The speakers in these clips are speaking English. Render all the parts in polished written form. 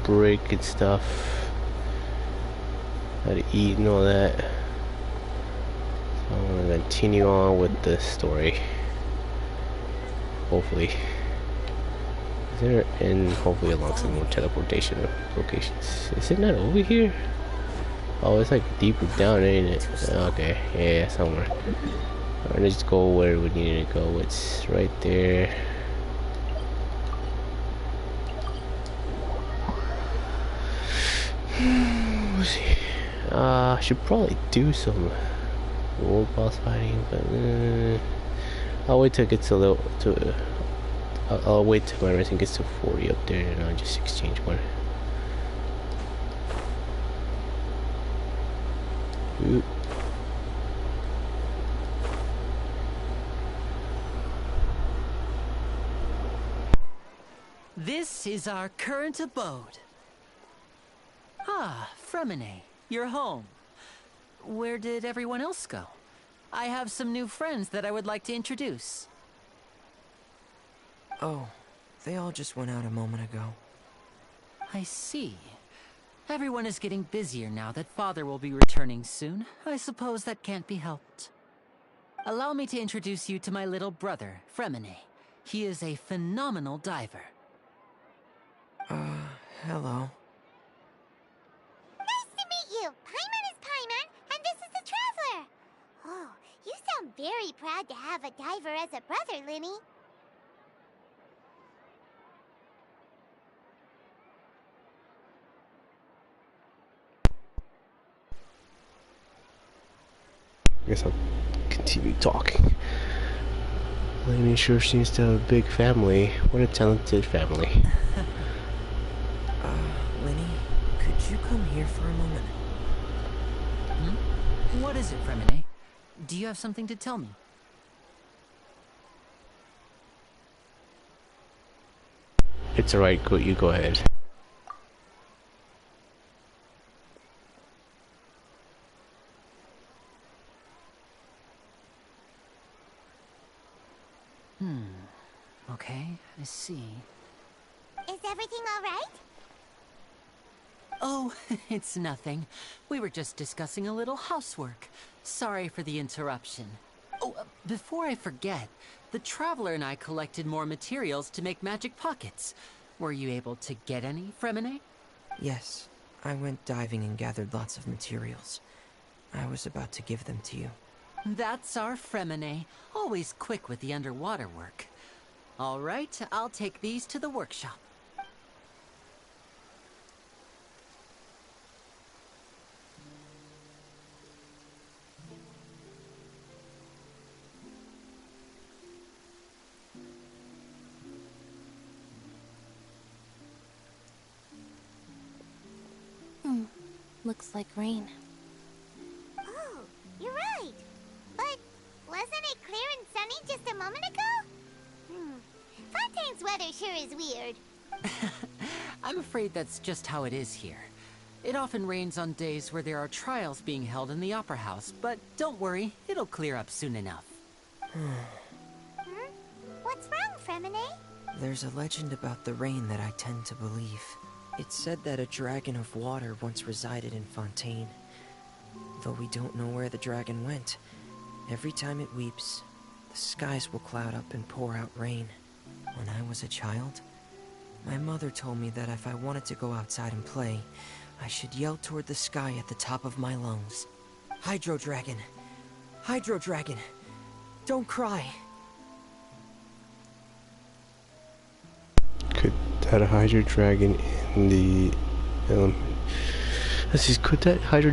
break and stuff. How to eat and all that. So I'm gonna continue on with the story. Hopefully. Is there, and hopefully along some more teleportation locations. Is it not over here? Oh, it's like deeper down, ain't it? Okay, yeah, somewhere. Alright, let's go where we need to go. It's right there. Let's see. I should probably do some world boss fighting, but I'll wait till it gets a little to. I'll wait till my everything gets to 40 up there, and I'll just exchange one. Ooh. This is our current abode. Ah, Fremine, you're home. Where did everyone else go? I have some new friends that I would like to introduce. Oh, they all just went out a moment ago. I see. Everyone is getting busier now that Father will be returning soon. I suppose that can't be helped. Allow me to introduce you to my little brother, Fremine. He is a phenomenal diver. Hello. Nice to meet you! Paimon is Paimon, and this is the Traveler! Oh, you sound very proud to have a diver as a brother, Linny. I guess I'll continue talking. Lainey sure seems to have a big family. What a talented family. Linny, could you come here for a moment? Hmm? What is it, Fremine? Do you have something to tell me? It's alright, you go ahead. Okay, I see. Is everything all right? Oh, it's nothing. We were just discussing a little housework. Sorry for the interruption. Oh, before I forget, the Traveler and I collected more materials to make magic pockets. Were you able to get any, Fremine? Yes, I went diving and gathered lots of materials. I was about to give them to you. That's our Fremine, always quick with the underwater work. All right, I'll take these to the workshop. Looks like rain. Oh, you're right. But wasn't it clear and sunny just a moment ago? Fontaine's weather sure is weird. I'm afraid that's just how it is here. It often rains on days where there are trials being held in the Opera House, but don't worry, it'll clear up soon enough. What's wrong, Fremine? There's a legend about the rain that I tend to believe. It's said that a dragon of water once resided in Fontaine. Though we don't know where the dragon went, every time it weeps, the skies will cloud up and pour out rain. When I was a child, my mother told me that if I wanted to go outside and play, I should yell toward the sky at the top of my lungs. Hydro Dragon! Hydro Dragon! Don't cry! Could that Hydro Dragon in the let's see, could that Hydro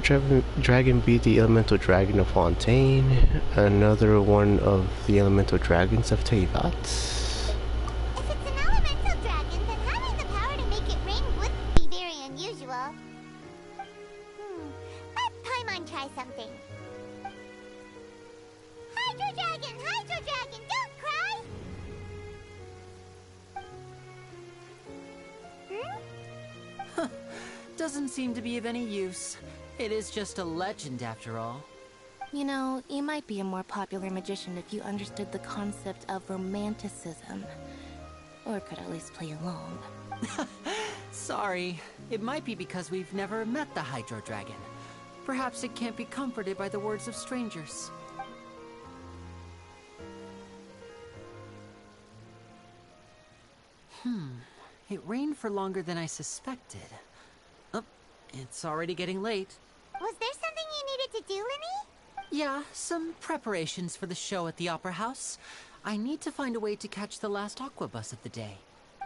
Dragon be the elemental dragon of Fontaine? Another one of the elemental dragons of Teyvat? If it's an elemental dragon, then having the power to make it rain would be very unusual. Let Paimon try something. Hydro Dragon, don't cry! Doesn't seem to be of any use. It is just a legend after all. You know, you might be a more popular magician if you understood the concept of romanticism. Or could at least play along. Sorry, it might be because we've never met the Hydro Dragon. Perhaps it can't be comforted by the words of strangers. It rained for longer than I suspected. Oh, it's already getting late. Was there something you needed to do, Linny? Yeah, some preparations for the show at the Opera House. I need to find a way to catch the last aqua bus of the day.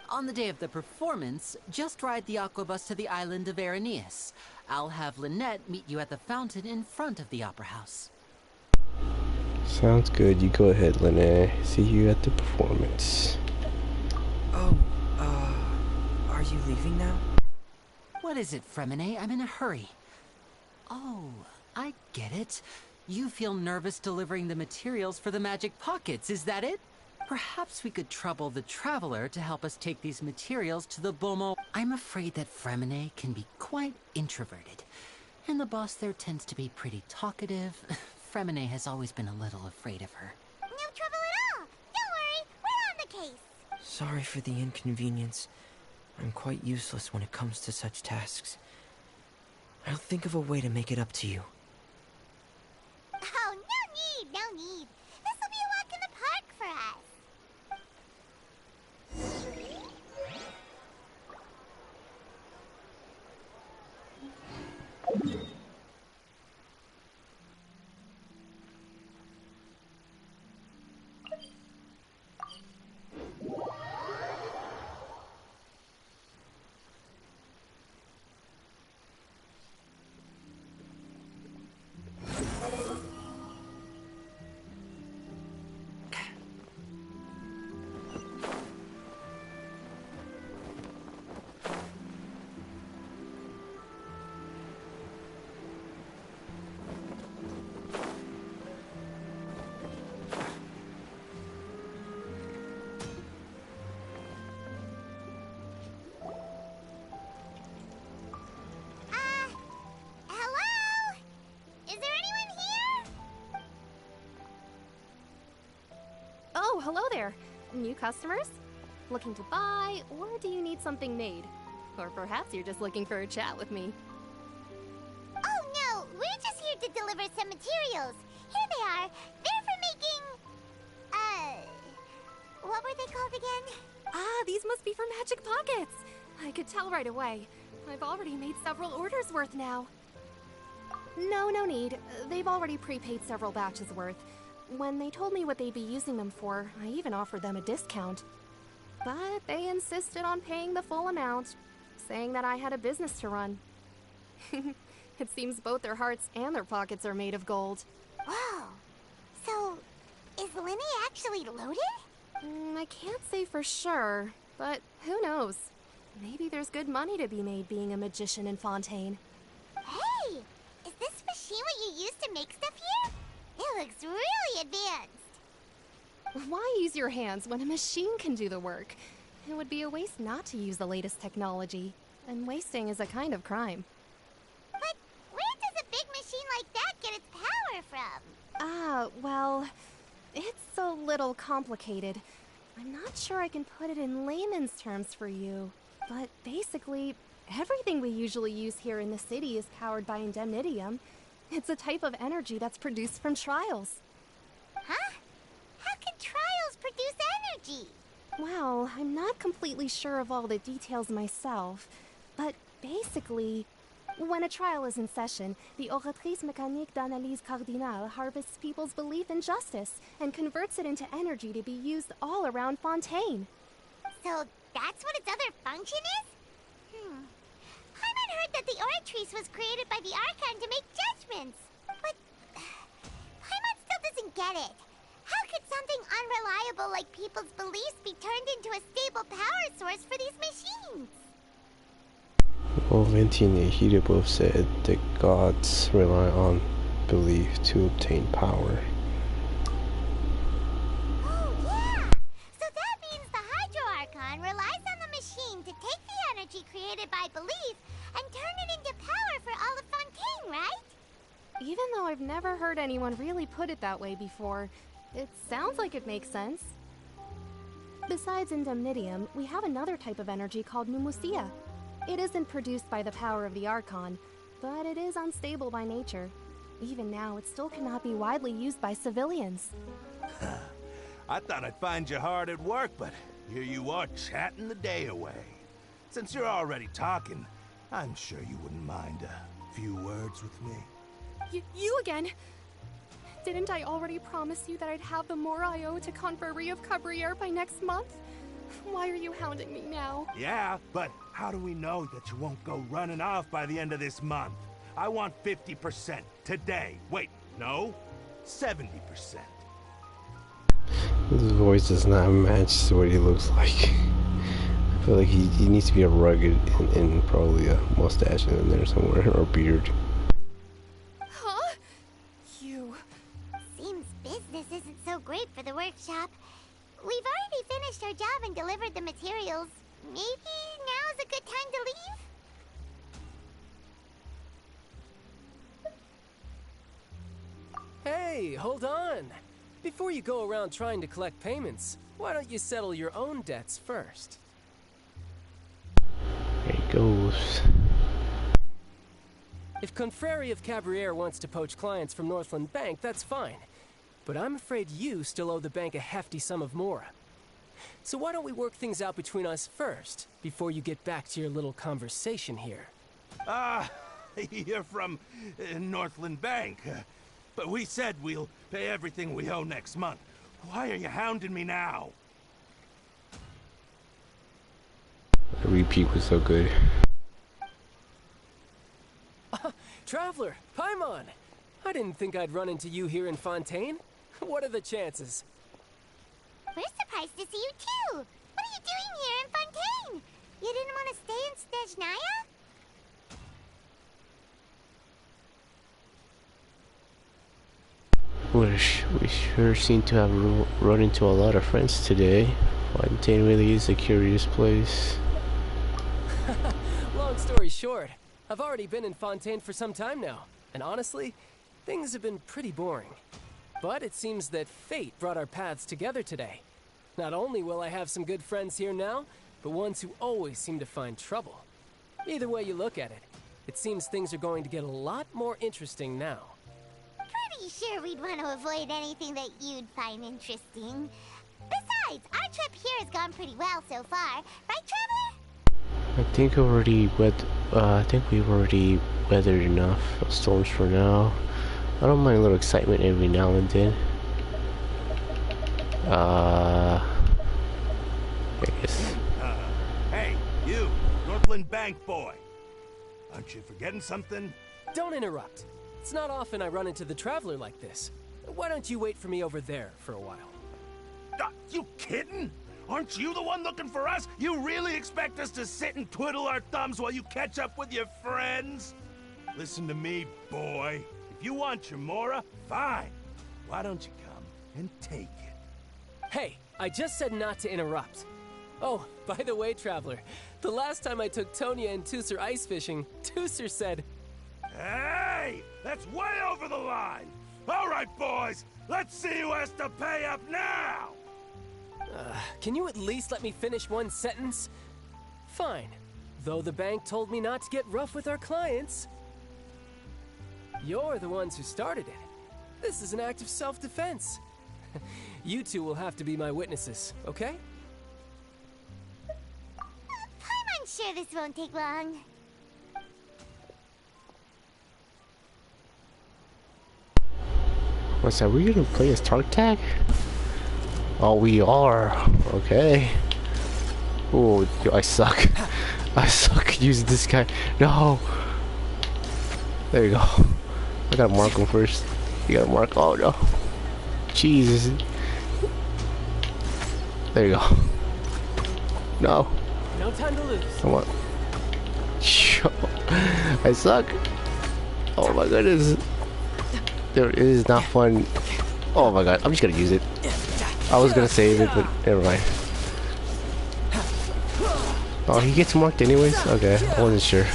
On the day of the performance, just ride the aqua bus to the island of Aeneas. I'll have Lynette meet you at the fountain in front of the Opera House. Sounds good. You go ahead, Lene. See you at the performance. Oh, are you leaving now? What is it, Fremine? I'm in a hurry. Oh, I get it. You feel nervous delivering the materials for the magic pockets, is that it? Perhaps we could trouble the Traveler to help us take these materials to the Bomo. I'm afraid that Fremine can be quite introverted, and the boss there tends to be pretty talkative. Fremine has always been a little afraid of her. No trouble at all. Don't worry, we're on the case. Sorry for the inconvenience. I'm quite useless when it comes to such tasks. I'll think of a way to make it up to you. Oh, no need. This will be a walk in the park for us. Hello? Is there anyone here? Oh, hello there. New customers? Looking to buy, or do you need something made? Or perhaps you're just looking for a chat with me. Oh no, we're just here to deliver some materials. Here they are. They're for making... what were they called again? Ah, these must be for Magic Pockets. I could tell right away. I've already made several orders worth now. No need. They've already prepaid several batches worth. When they told me what they'd be using them for, I even offered them a discount. But they insisted on paying the full amount, saying that I had a business to run. It seems both their hearts and their pockets are made of gold. Whoa. So, is Linny actually loaded? I can't say for sure, but who knows? Maybe there's good money to be made being a magician in Fontaine. Hey! Is this machine what you use to make stuff here? It looks really advanced. Why use your hands when a machine can do the work? It would be a waste not to use the latest technology, and wasting is a kind of crime. But where does a big machine like that get its power from? Well, it's a little complicated. I'm not sure I can put it in layman's terms for you, but basically, everything we usually use here in the city is powered by indemnitium. It's a type of energy that's produced from trials. Huh? How can trials produce energy? Well, I'm not completely sure of all the details myself, but basically, when a trial is in session, the Oratrice Mécanique d'Analyse Cardinale harvests people's belief in justice and converts it into energy to be used all around Fontaine. So that's what its other function is? Paimon heard that the Oratrice was created by the Archon to make judgments. But Paimon still doesn't get it. How could something unreliable like people's beliefs be turned into a stable power source for these machines? Well, Venti and Ahita both said that gods rely on belief to obtain power. Oh, yeah! So that means the Hydro Archon relies on the machine to take the energy created by belief and turn it into power for all of Fontaine, right? Even though I've never heard anyone really put it that way before, it sounds like it makes sense. Besides indemnitium, we have another type of energy called pneumosia. It isn't produced by the power of the Archon, but it is unstable by nature. Even now, it still cannot be widely used by civilians. I thought I'd find you hard at work, but here you are chatting the day away. Since you're already talking, I'm sure you wouldn't mind a few words with me. You again? Didn't I already promise you that I'd have the more I owe to Confrérie of Cabriere by next month? Why are you hounding me now? Yeah, but how do we know that you won't go running off by the end of this month? I want 50% today. Wait, no, 70%. His voice does not match what he looks like. I feel like he needs to be a rugged and probably a mustache in there somewhere, or beard. Huh? You... Seems business isn't so great for the workshop. We've already finished our job and delivered the materials. Maybe now's a good time to leave? Hey, hold on! Before you go around trying to collect payments, why don't you settle your own debts first? There he goes. If Confrérie of Cabriere wants to poach clients from Northland Bank, that's fine. But I'm afraid you still owe the bank a hefty sum of mora. So why don't we work things out between us first, before you get back to your little conversation here? You're from Northland Bank. But we said we'll pay everything we owe next month. Why are you hounding me now? The repeat was so good. Traveler, Paimon! I didn't think I'd run into you here in Fontaine. What are the chances? We're surprised to see you too! What are you doing here in Fontaine? You didn't want to stay in Snezhnaya? We sure seem to have run into a lot of friends today. Fontaine really is a curious place. Long story short, I've already been in Fontaine for some time now, and honestly, things have been pretty boring. But it seems that fate brought our paths together today. Not only will I have some good friends here now, but ones who always seem to find trouble. Either way you look at it, it seems things are going to get a lot more interesting now. Pretty sure we'd want to avoid anything that you'd find interesting. Besides, our trip here has gone pretty well so far. Right, Traveler? I think we've already weathered enough storms for now. I don't mind a little excitement every now and then. I guess. Hey, you, Northland Bank boy. Aren't you forgetting something? Don't interrupt. It's not often I run into the Traveler like this. Why don't you wait for me over there for a while? You kidding? Aren't you the one looking for us? You really expect us to sit and twiddle our thumbs while you catch up with your friends? Listen to me, boy. If you want your mora, fine. Why don't you come and take it? Hey, I just said not to interrupt. Oh, by the way, Traveler, the last time I took Tonya and Tusser ice fishing, Tusser said... Hey! That's way over the line! All right, boys! Let's see who has to pay up now! Can you at least let me finish one sentence? Fine. Though the bank told me not to get rough with our clients. You're the ones who started it. This is an act of self-defense. You two will have to be my witnesses, okay? I'm sure this won't take long. What's that? We gonna play as Tark Tag? Oh, we are. Okay. Oh, I suck. I suck using this guy. No. There you go. I gotta mark him first. You gotta mark. Oh no. Jesus. There you go. No. No time to lose. Come on. I suck. Oh my goodness. Dude, it is not fun. Oh my god. I'm just gonna use it. I was gonna save it, but never mind. Oh, he gets marked anyways? Okay, I wasn't sure.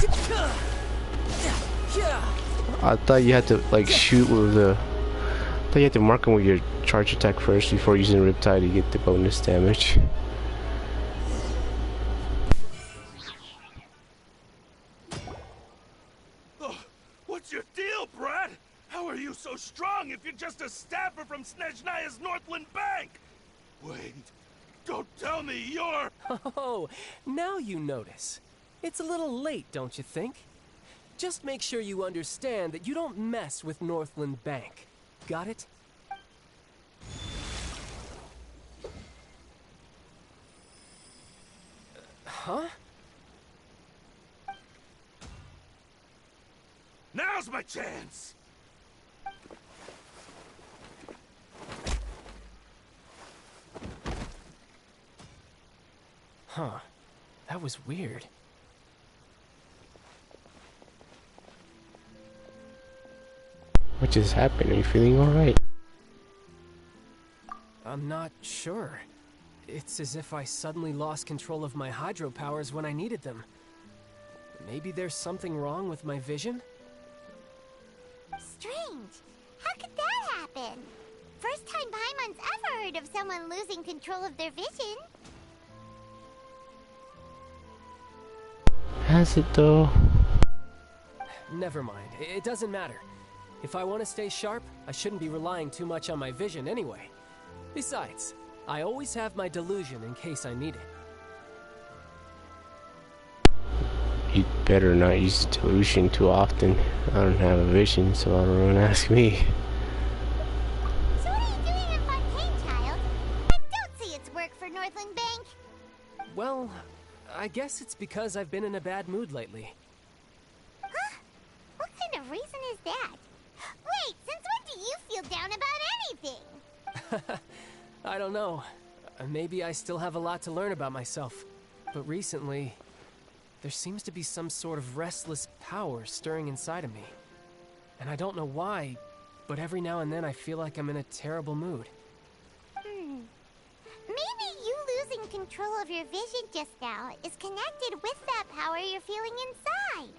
I thought you had to like shoot with the... I thought you had to mark him with your charge attack first before using Riptide to get the bonus damage. What's your deal, Brad? How are you so strong if you're just a staffer from Snezhnaya's Northland Bank? Wait, don't tell me you're... Oh, now you notice. It's a little late, don't you think? Just make sure you understand that you don't mess with Northland Bank. Got it? Huh? Now's my chance! Huh. That was weird. What just happened? Are you feeling alright? I'm not sure. It's as if I suddenly lost control of my hydro powers when I needed them. Maybe there's something wrong with my vision? Strange. How could that happen? First time Paimon's ever heard of someone losing control of their vision. Has it though? Never mind. It doesn't matter. If I want to stay sharp, I shouldn't be relying too much on my vision anyway. Besides, I always have my delusion in case I need it. You better not use delusion too often. I don't have a vision, so I don't ask me. So what are you doing in Fontaine, child? And don't say it's work for Northland Bank. Well, I guess it's because I've been in a bad mood lately. Huh? What kind of reason is that? Wait, since when do you feel down about anything? I don't know. Maybe I still have a lot to learn about myself. But recently, there seems to be some sort of restless power stirring inside of me. And I don't know why, but every now and then I feel like I'm in a terrible mood. Maybe you losing control of your vision just now is connected with that power you're feeling inside.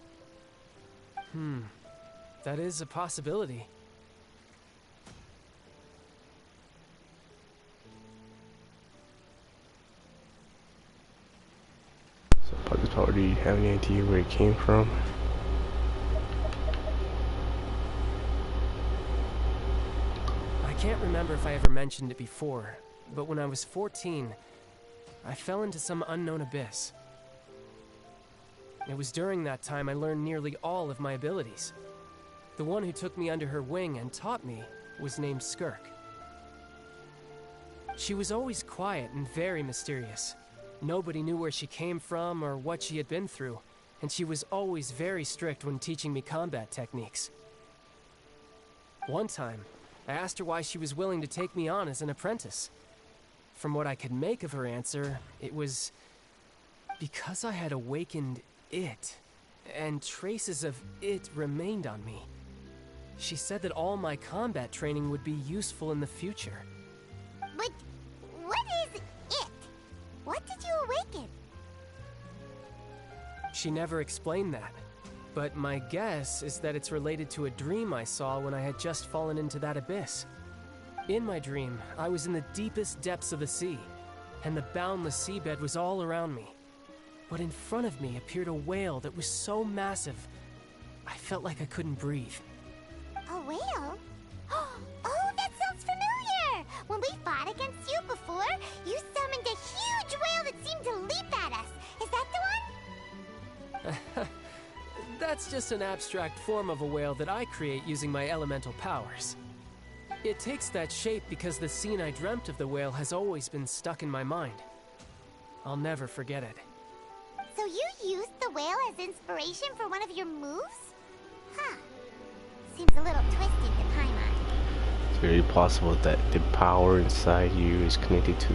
That is a possibility. So about this power, do you have any idea where it came from? I can't remember if I ever mentioned it before, but when I was 14, I fell into some unknown abyss. It was during that time I learned nearly all of my abilities. The one who took me under her wing and taught me was named Skirk. She was always quiet and very mysterious. Nobody knew where she came from or what she had been through, and she was always very strict when teaching me combat techniques. One time, I asked her why she was willing to take me on as an apprentice. From what I could make of her answer, it was because I had awakened it, and traces of it remained on me. She said that all my combat training would be useful in the future. But what is it? What did you awaken? She never explained that, but my guess is that it's related to a dream I saw when I had just fallen into that abyss. In my dream, I was in the deepest depths of the sea, and the boundless seabed was all around me. But in front of me appeared a whale that was so massive, I felt like I couldn't breathe. A whale? Oh, that sounds familiar! When we fought against you before, you summoned a huge whale that seemed to leap at us. Is that the one? That's just an abstract form of a whale that I create using my elemental powers. It takes that shape because the scene I dreamt of the whale has always been stuck in my mind. I'll never forget it. So you used the whale as inspiration for one of your moves? Huh. Seems a little twisted to Paimon. It's very possible that the power inside you is connected to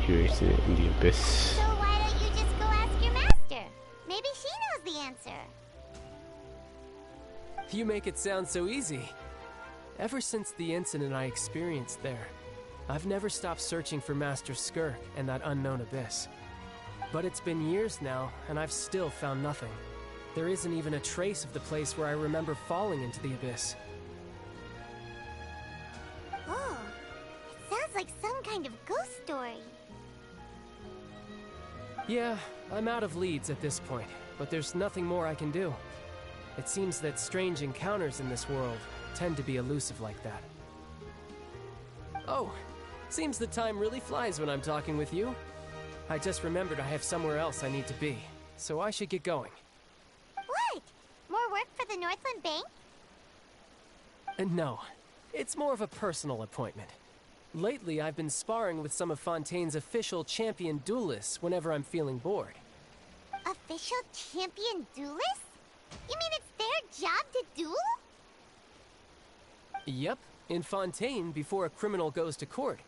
your incident in the abyss. So why don't you just go ask your master? Maybe she knows the answer. You make it sound so easy. Ever since the incident I experienced there, I've never stopped searching for Master Skirk and that unknown abyss. But it's been years now, and I've still found nothing. There isn't even a trace of the place where I remember falling into the abyss. Oh, it sounds like some kind of ghost story. Yeah, I'm out of leads at this point, but there's nothing more I can do. It seems that strange encounters in this world tend to be elusive like that. Oh, seems the time really flies when I'm talking with you. I just remembered I have somewhere else I need to be, so I should get going. What? More work for the Northland Bank? No, it's more of a personal appointment. Lately, I've been sparring with some of Fontaine's official champion duelists whenever I'm feeling bored. Official champion duelists? You mean it's their job to duel? Yep, in Fontaine, before a criminal goes to court,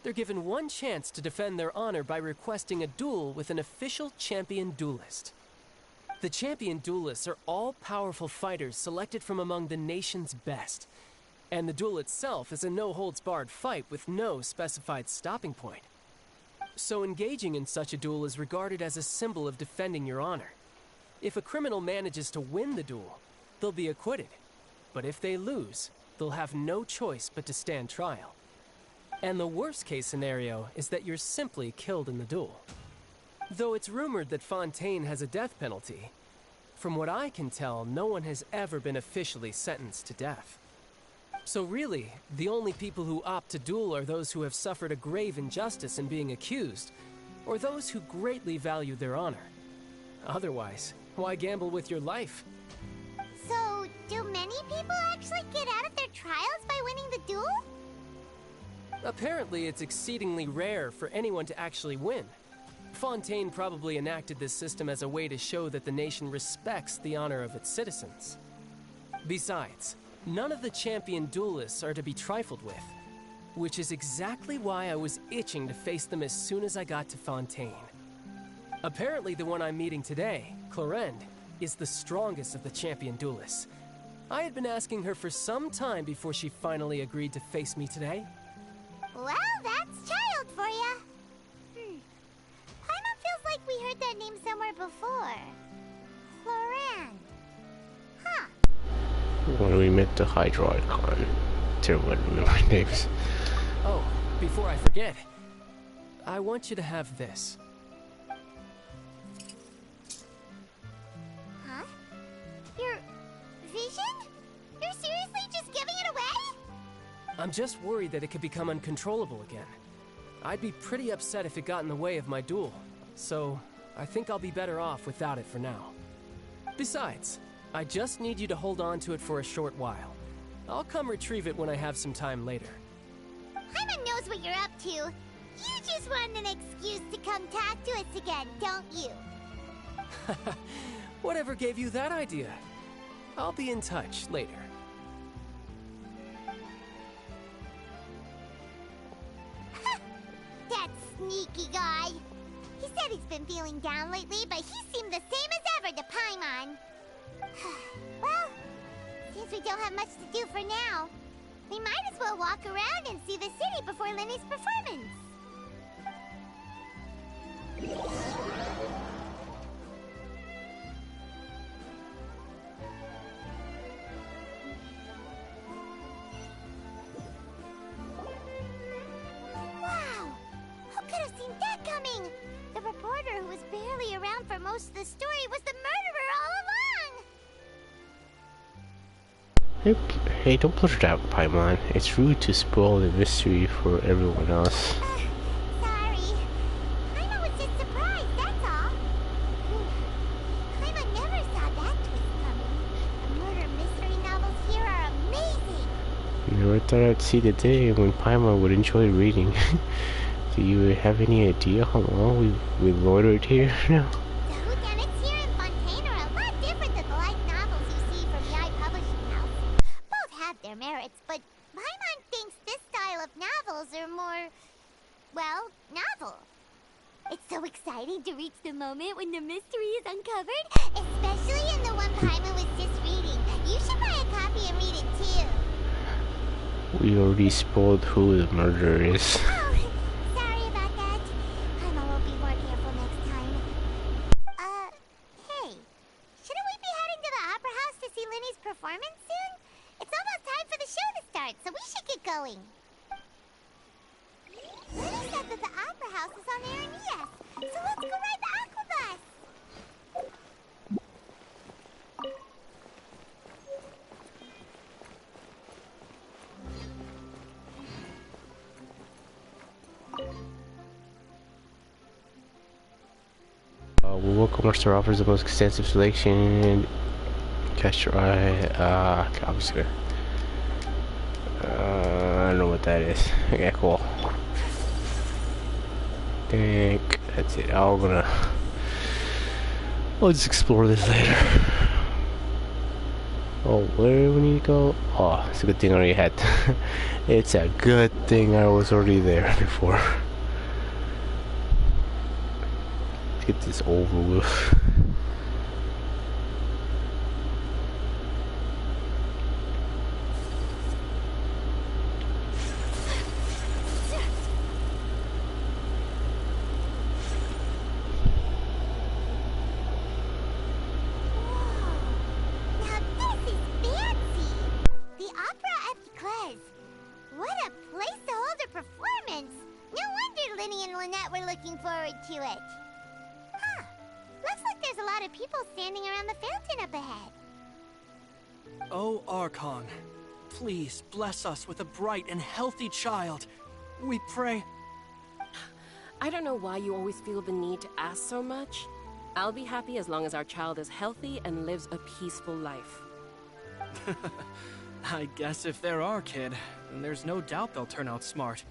they're given one chance to defend their honor by requesting a duel with an official champion duelist. The champion duelists are all-powerful fighters selected from among the nation's best. And the duel itself is a no-holds-barred fight with no specified stopping point. So engaging in such a duel is regarded as a symbol of defending your honor. If a criminal manages to win the duel, they'll be acquitted. But if they lose, they'll have no choice but to stand trial. And the worst-case scenario is that you're simply killed in the duel. Though it's rumored that Fontaine has a death penalty, from what I can tell, no one has ever been officially sentenced to death. So really, the only people who opt to duel are those who have suffered a grave injustice in being accused, or those who greatly value their honor. Otherwise, why gamble with your life? So, do many people actually get out of their trials by winning the duel? Apparently, it's exceedingly rare for anyone to actually win. Fontaine probably enacted this system as a way to show that the nation respects the honor of its citizens. Besides, none of the champion duelists are to be trifled with, which is exactly why I was itching to face them as soon as I got to Fontaine. Apparently the one I'm meeting today, Clorinde, is the strongest of the champion duelists. I had been asking her for some time before she finally agreed to face me today. Well, that's child for ya. Paimon feels like we heard that name somewhere before. Clorinde. Huh. When we met the Hydro Icon. Terrible, I don't remember names. Oh, before I forget, I want you to have this. Huh? Your vision? You're seriously just giving it away? I'm just worried that it could become uncontrollable again. I'd be pretty upset if it got in the way of my duel, so I think I'll be better off without it for now. Besides, I just need you to hold on to it for a short while. I'll come retrieve it when I have some time later. Paimon knows what you're up to. You just want an excuse to come talk to us again, don't you? Whatever gave you that idea? I'll be in touch later. That sneaky guy. He said he's been feeling down lately, but he seemed the same as ever to Paimon. Well, since we don't have much to do for now, we might as well walk around and see the city before Lenny's performance. Wow! Who could have seen that coming? The reporter who was barely around for most of the story was the murderer all along! Hey, don't put it out, Paimon. It's rude to spoil the mystery for everyone else. Sorry. Paimon was just surprised, that's all. Paimon never saw that twist coming. The murder mystery novels here are amazing. Never thought I'd see the day when Paimon would enjoy reading. Do you have any idea how long we've loitered here now? The whodunits here in Fontaine are a lot different than the light novels you see from the publishing house. Both have their merits, but Paimon thinks this style of novels are more, well, novel. It's so exciting to reach the moment when the mystery is uncovered, especially in the one Paimon was just reading. You should buy a copy and read it too. We already spoiled who the murderer is. Oh, sorry about that. Paimon will be more careful next time. Hey, shouldn't we be heading to the Opera House to see Lenny's performance soon? It's almost time for the show to start, so we should get going. Lenny said that the Opera House is on Aranias, so let's go ride the aqua bus. Pokemon Store offers the most extensive selection. Catch your eye. I'm just gonna. I don't know what that is. Okay, cool. Think that's it. I'll just explore this later. Oh, where do we need to go? Oh, it's a good thing I already had. It's a good thing I was already there before. Let's get this over with. To it. Huh. Looks like there's a lot of people standing around the fountain up ahead. Oh, Archon, please bless us with a bright and healthy child. We pray. I don't know why you always feel the need to ask so much. I'll be happy as long as our child is healthy and lives a peaceful life. I guess if they're our kid, then there's no doubt they'll turn out smart.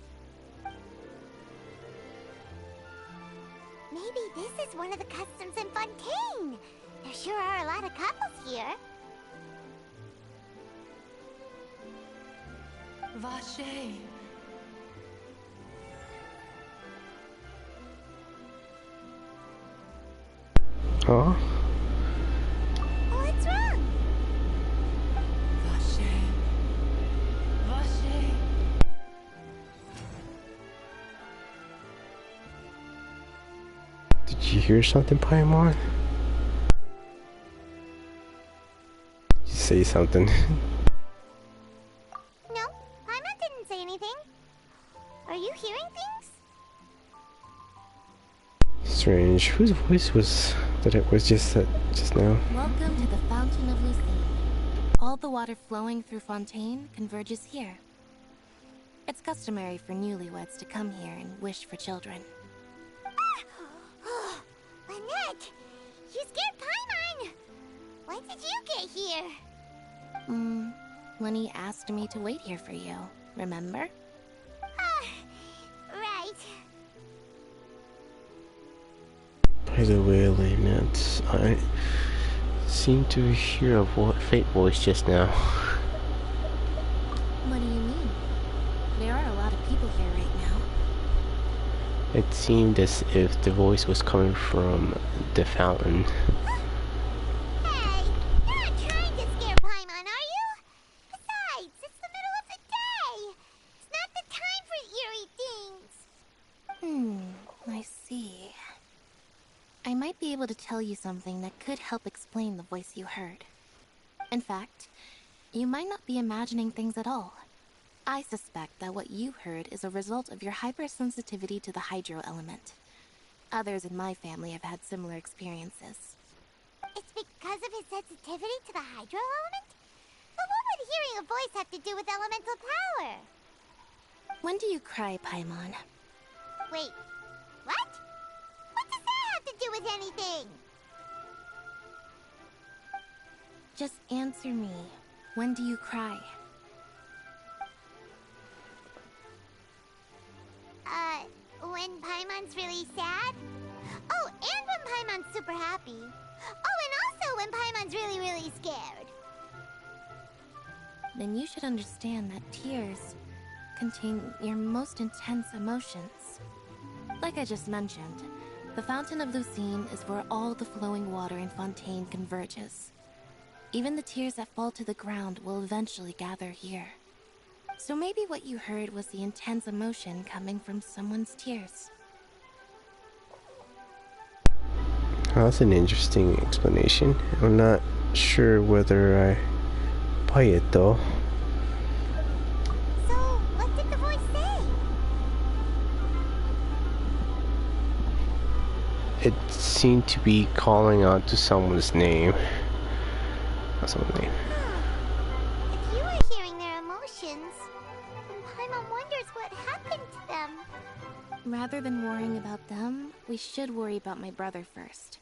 Maybe this is one of the customs in Fontaine. There sure are a lot of couples here. Vache. Huh? What's wrong? Vache. Vache. Did you hear something, Paimon? You say something. No, Paimon didn't say anything. Are you hearing things? Strange. Whose voice was that? It was just now. Welcome to the Fountain of Lucine. All the water flowing through Fontaine converges here. It's customary for newlyweds to come here and wish for children. Annette! You scared Paimon! When did you get here? When he asked me to wait here for you, remember? Right. By the way, Lynette, I seem to hear a faint voice just now. What do you mean? There are a lot of people here right now. It seemed as if the voice was coming from the fountain. Hey, you're not trying to scare Paimon, are you? Besides, it's the middle of the day. It's not the time for eerie things. I see. I might be able to tell you something that could help explain the voice you heard. In fact, you might not be imagining things at all. I suspect that what you heard is a result of your hypersensitivity to the hydro element. Others in my family have had similar experiences. It's because of his sensitivity to the hydro element? But what would hearing a voice have to do with elemental power? When do you cry, Paimon? Wait, what? What does that have to do with anything? Just answer me. When do you cry? When Paimon's really sad? Oh, and when Paimon's super happy. Oh, and also when Paimon's really, really scared. Then you should understand that tears contain your most intense emotions. Like I just mentioned, the Fountain of Lucine is where all the flowing water in Fontaine converges. Even the tears that fall to the ground will eventually gather here. So maybe what you heard was the intense emotion coming from someone's tears. That's an interesting explanation. I'm not sure whether I buy it though. So, what did the voice say? It seemed to be calling out to someone's name. Someone's name. If you were hearing their emotions, then Paimon wonders what happened to them. Rather than worrying about them, we should worry about my brother first.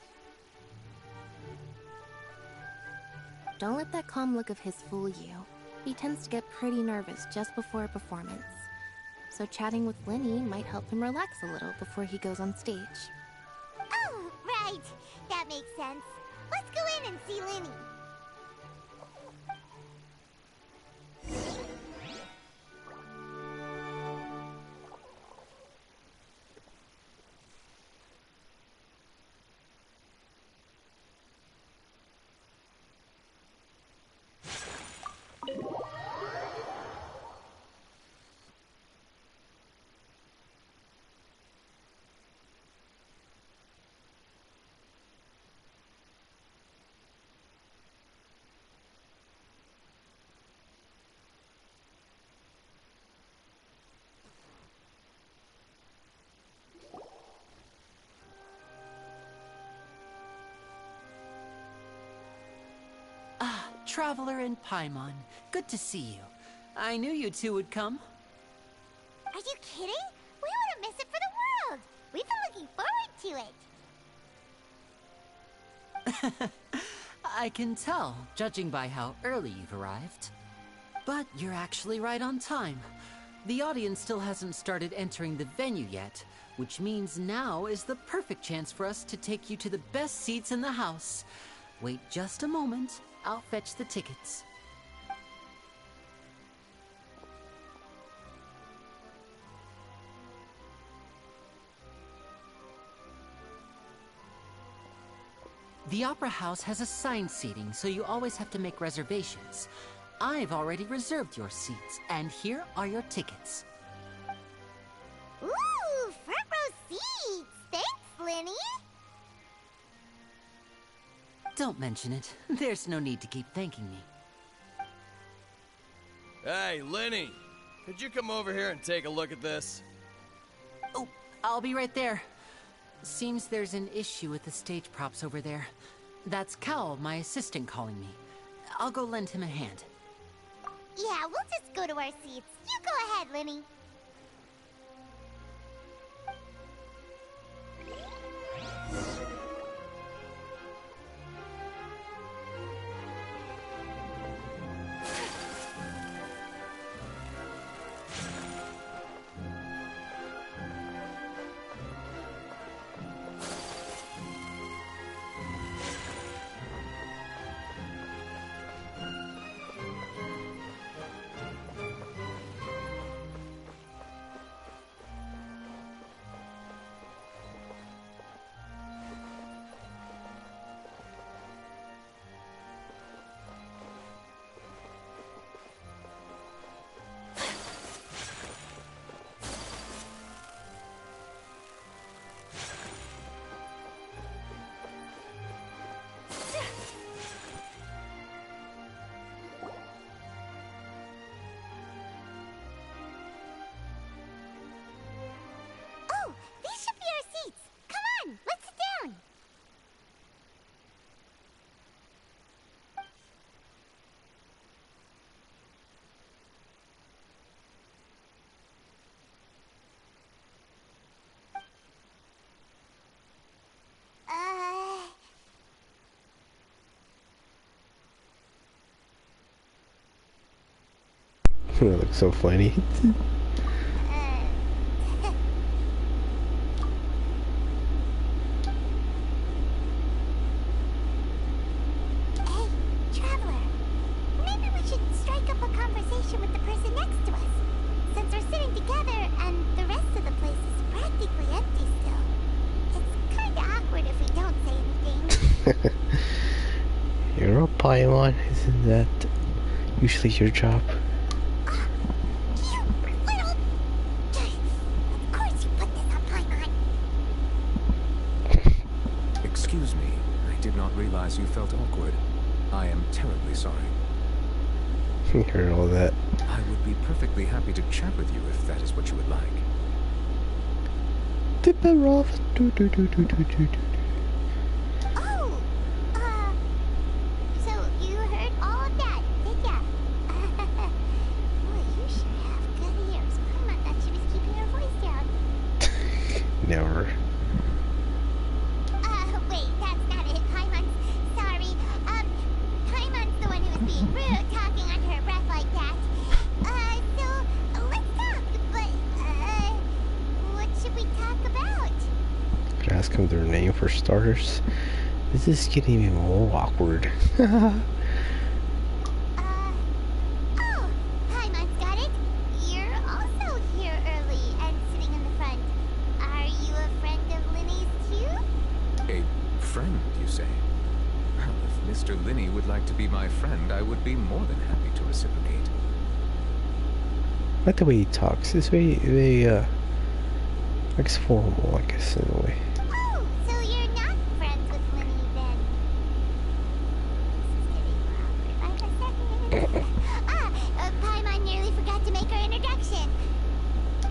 don't let that calm look of his fool you. He tends to get pretty nervous just before a performance. So chatting with Linny might help him relax a little before he goes on stage. Oh, right. That makes sense. Let's go in and see Linny. Traveler and Paimon, good to see you. I knew you two would come. Are you kidding? We wouldn't miss it for the world. We've been looking forward to it. I can tell, judging by how early you've arrived. But you're actually right on time. The audience still hasn't started entering the venue yet, which means now is the perfect chance for us to take you to the best seats in the house. Wait just a moment. I'll fetch the tickets. The Opera House has assigned seating, so you always have to make reservations. I've already reserved your seats, and here are your tickets. Ooh, front row seats! Thanks, Linny! Don't mention it. There's no need to keep thanking me. Hey, Linny! Could you come over here and take a look at this? Oh, I'll be right there. Seems there's an issue with the stage props over there. That's Cal, my assistant, calling me. I'll go lend him a hand. Yeah, we'll just go to our seats. You go ahead, Linny. That looks so funny. Hey, Traveler. Maybe we should strike up a conversation with the person next to us. Since we're sitting together and the rest of the place is practically empty still. It's kinda awkward if we don't say anything. You're a Paimon, isn't that usually your job? Excuse me, I did not realize you felt awkward. I am terribly sorry. You heard all that. I would be perfectly happy to chat with you if that is what you would like. Tip her off. Oh, so you heard all of that, did ya? Boy, you sure have good ears. Paimon thought she was keeping her voice down. Never. Wait, that's not it. Paimon's sorry. Paimon's the one being rude talking under her breath like that. Let's talk, but, what should we talk about? Could ask them their name for starters. This is getting even more awkward. Oh, Paimon's got it. You're also here early and sitting in the front. Are you a friend of Linny's too? A friend, you say? Well, if Mr. Linney would like to be my friend, I would be more than happy to reciprocate. I like the way he talks. This way, like, it's formal, I guess, in a way. Oh, so you're not friends with Linny then? This is getting awkward. By the second. Paimon nearly forgot to make her introduction.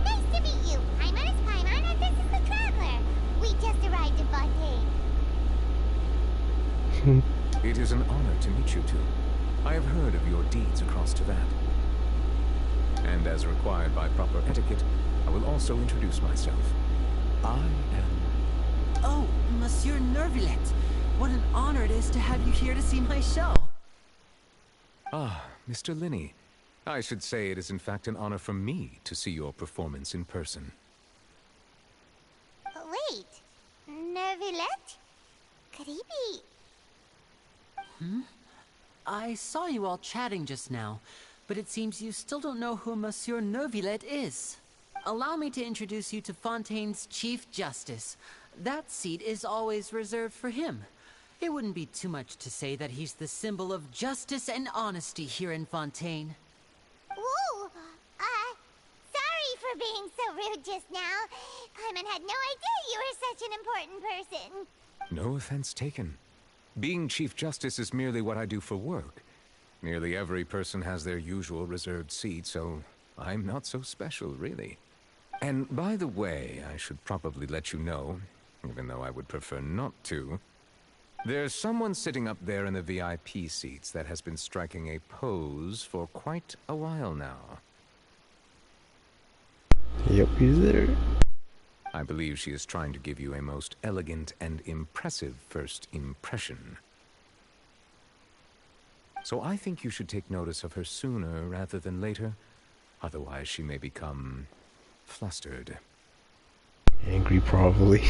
Nice to meet you. Paimon is Paimon, and this is the Traveler. We just arrived in Fontaine. It is an honor to meet you two. I have heard of your deeds across to that. And as required by proper etiquette, I will also introduce myself. I am... Oh, Monsieur Nervillet. What an honor it is to have you here to see my show. Ah, Mr. Linney. I should say it is in fact an honor for me to see your performance in person. Wait, Nervillet? Could he be... I saw you all chatting just now, but it seems you still don't know who Monsieur Nervillet is. Allow me to introduce you to Fontaine's Chief Justice. That seat is always reserved for him. It wouldn't be too much to say that he's the symbol of justice and honesty here in Fontaine. Whoa! Sorry for being so rude just now. Paimon had no idea you were such an important person. No offense taken. Being Chief Justice is merely what I do for work. Nearly every person has their usual reserved seat, so I'm not so special, really. And by the way, I should probably let you know, even though I would prefer not to, there's someone sitting up there in the VIP seats that has been striking a pose for quite a while now. Yep, he's there. I believe she is trying to give you a most elegant and impressive first impression. So I think you should take notice of her sooner rather than later. Otherwise, she may become flustered. Angry, probably.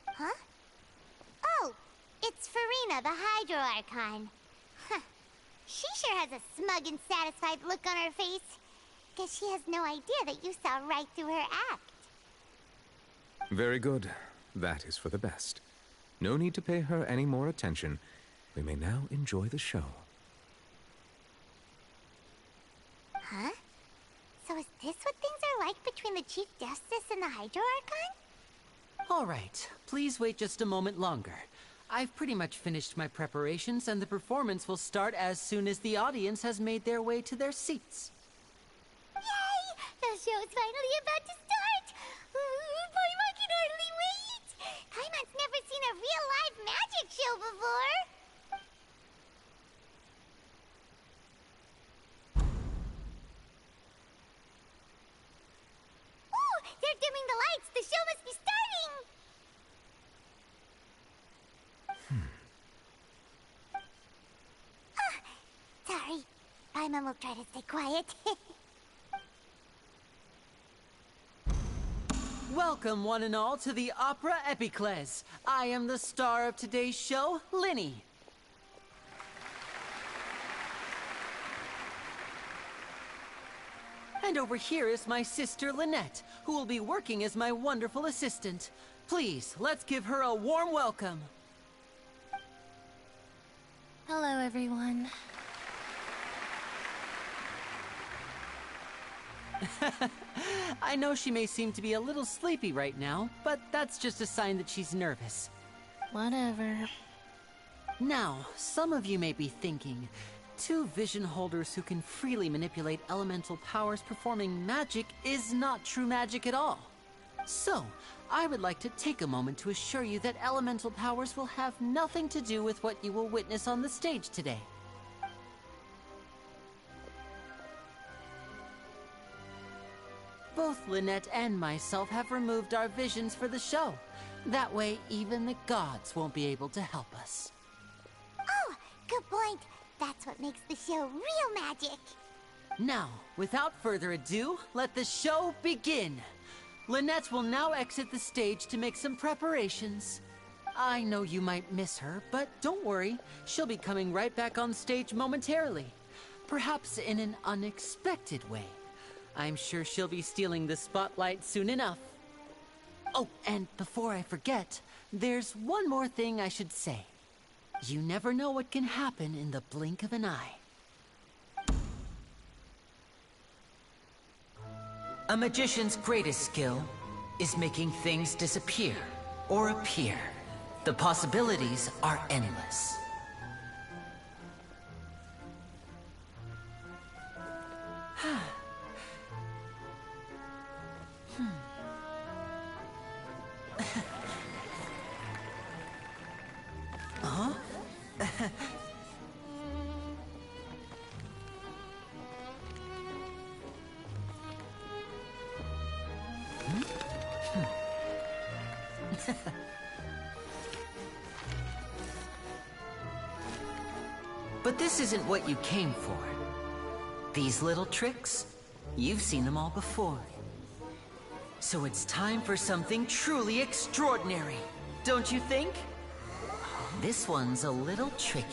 Huh? Oh, it's Farina, the Hydro Archon. Huh. She sure has a smug and satisfied look on her face. Guess she has no idea that you saw right through her act. Very good. That is for the best. No need to pay her any more attention. We may now enjoy the show. Huh? So is this what things are like between the Chief Justice and the Hydro Archon? All right, please wait just a moment longer. I've pretty much finished my preparations, and the performance will start as soon as the audience has made their way to their seats. Yay! The show's finally about to start! Paimon can hardly wait! Paimon's never seen a real live magic show before! Ooh! They're dimming the lights! The show must be starting! Sorry. Paimon will try to stay quiet. Welcome, one and all, to the Opera Epiclese. I am the star of today's show, Linny. And over here is my sister, Lynette, who will be working as my wonderful assistant. Please, let's give her a warm welcome. Hello, everyone. I know she may seem to be a little sleepy right now, but that's just a sign that she's nervous. Whatever. Now, some of you may be thinking, two vision holders who can freely manipulate elemental powers performing magic is not true magic at all. So, I would like to take a moment to assure you that elemental powers will have nothing to do with what you will witness on the stage today. Both Lynette and myself have removed our visions for the show. That way, even the gods won't be able to help us. Oh, good point. That's what makes the show real magic. Now, without further ado, let the show begin. Lynette will now exit the stage to make some preparations. I know you might miss her, but don't worry. She'll be coming right back on stage momentarily. Perhaps in an unexpected way. I'm sure she'll be stealing the spotlight soon enough. Oh, and before I forget, there's one more thing I should say. You never know what can happen in the blink of an eye. A magician's greatest skill is making things disappear or appear. The possibilities are endless. Huh? But this isn't what you came for. These little tricks, you've seen them all before. So it's time for something truly extraordinary, don't you think? This one's a little tricky.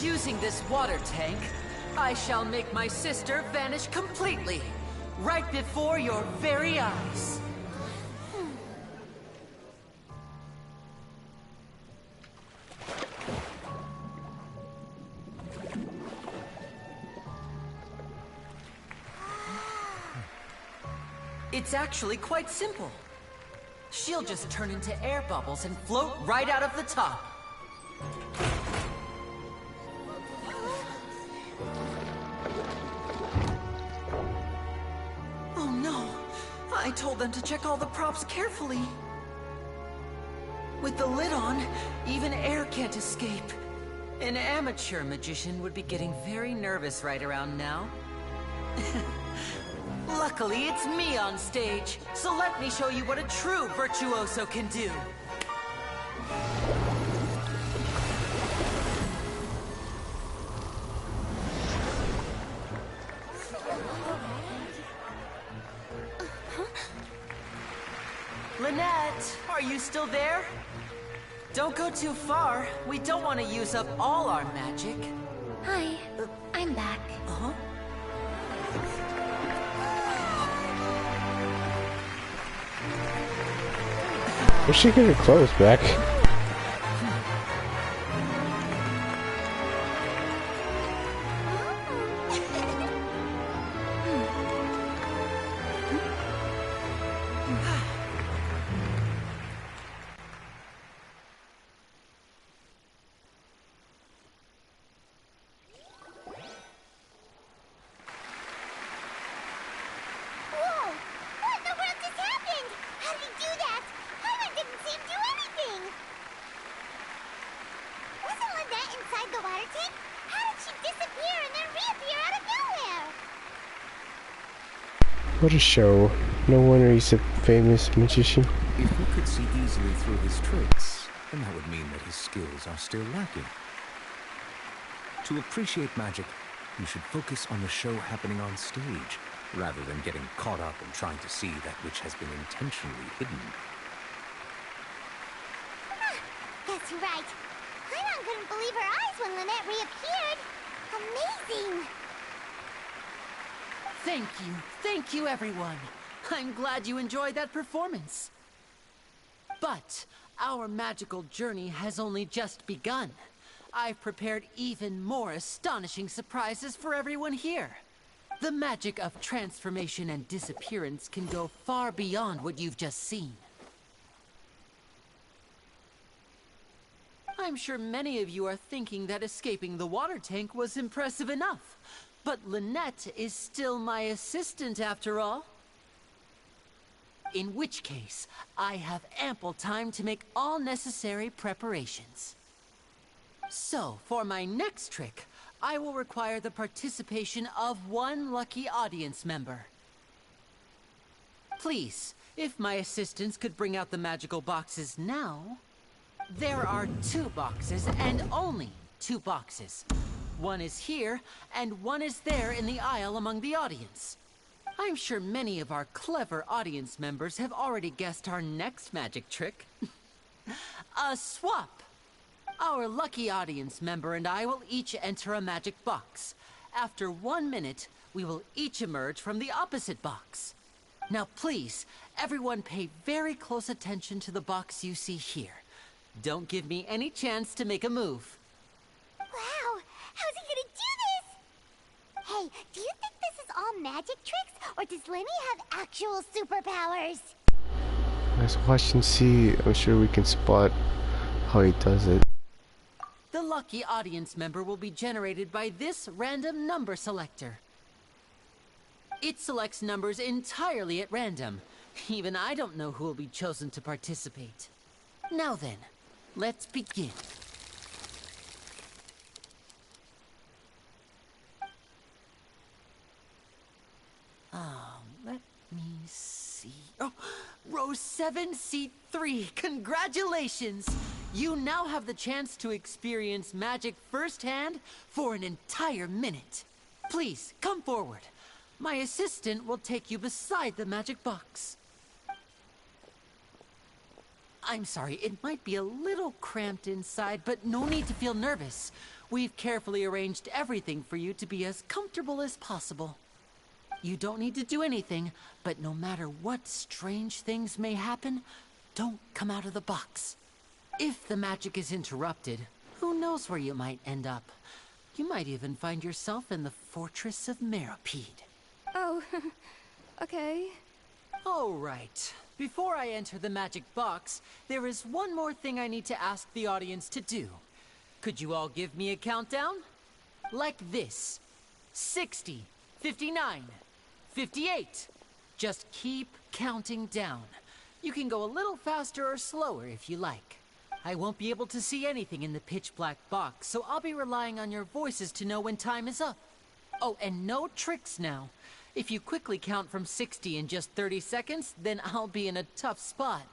Using this water tank, I shall make my sister vanish completely, right before your very eyes. It's actually quite simple. She'll just turn into air bubbles and float right out of the top. Oh no! I told them to check all the props carefully. With the lid on, even air can't escape. An amateur magician would be getting very nervous right around now. Luckily, it's me on stage, so let me show you what a true virtuoso can do. Lynette, are you still there? Don't go too far. We don't want to use up all our magic. Hi, I'm back. Uh-huh. Where'd she get her clothes back? Whoa! What in the world just happened? How did he do that? Paimon didn't see him do anything! Wasn't Lynette inside the water tank? How did she disappear and then reappear out of nowhere? What a show. No wonder he's a famous magician. If we could see easily through his tricks, then that would mean that his skills are still lacking. To appreciate magic, you should focus on the show happening on stage, rather than getting caught up in trying to see that which has been intentionally hidden. That's right. Paimon couldn't believe her eyes when Lynette reappeared. Amazing! Thank you everyone. I'm glad you enjoyed that performance. But our magical journey has only just begun. I've prepared even more astonishing surprises for everyone here. The magic of transformation and disappearance can go far beyond what you've just seen. I'm sure many of you are thinking that escaping the water tank was impressive enough. But Lynette is still my assistant after all. In which case, I have ample time to make all necessary preparations. So, for my next trick, I will require the participation of one lucky audience member. Please, if my assistants could bring out the magical boxes now. There are 2 boxes, and only 2 boxes. One is here, and one is there in the aisle among the audience. I'm sure many of our clever audience members have already guessed our next magic trick. A swap! Our lucky audience member and I will each enter a magic box. After 1 minute, we will each emerge from the opposite box. Now please, everyone pay very close attention to the box you see here. Don't give me any chance to make a move. Wow! How's he gonna do this? Hey, do you think this is all magic tricks, or does Lenny have actual superpowers? Let's watch and see. I'm sure we can spot how he does it. The lucky audience member will be generated by this random number selector. It selects numbers entirely at random. Even I don't know who will be chosen to participate. Now then, let's begin. Let me see. Oh, row 7, seat 3. Congratulations! You now have the chance to experience magic firsthand for an entire minute. Please, come forward. My assistant will take you beside the magic box. I'm sorry, it might be a little cramped inside, but no need to feel nervous. We've carefully arranged everything for you to be as comfortable as possible. You don't need to do anything, but no matter what strange things may happen, don't come out of the box. If the magic is interrupted, who knows where you might end up? You might even find yourself in the Fortress of Meropide. Oh, okay. All right. Before I enter the magic box, there is one more thing I need to ask the audience to do. Could you all give me a countdown? Like this. 60, 59, 58. Just keep counting down. You can go a little faster or slower if you like. I won't be able to see anything in the pitch black box, so I'll be relying on your voices to know when time is up. Oh, and no tricks now. If you quickly count from 60 in just 30 seconds, then I'll be in a tough spot.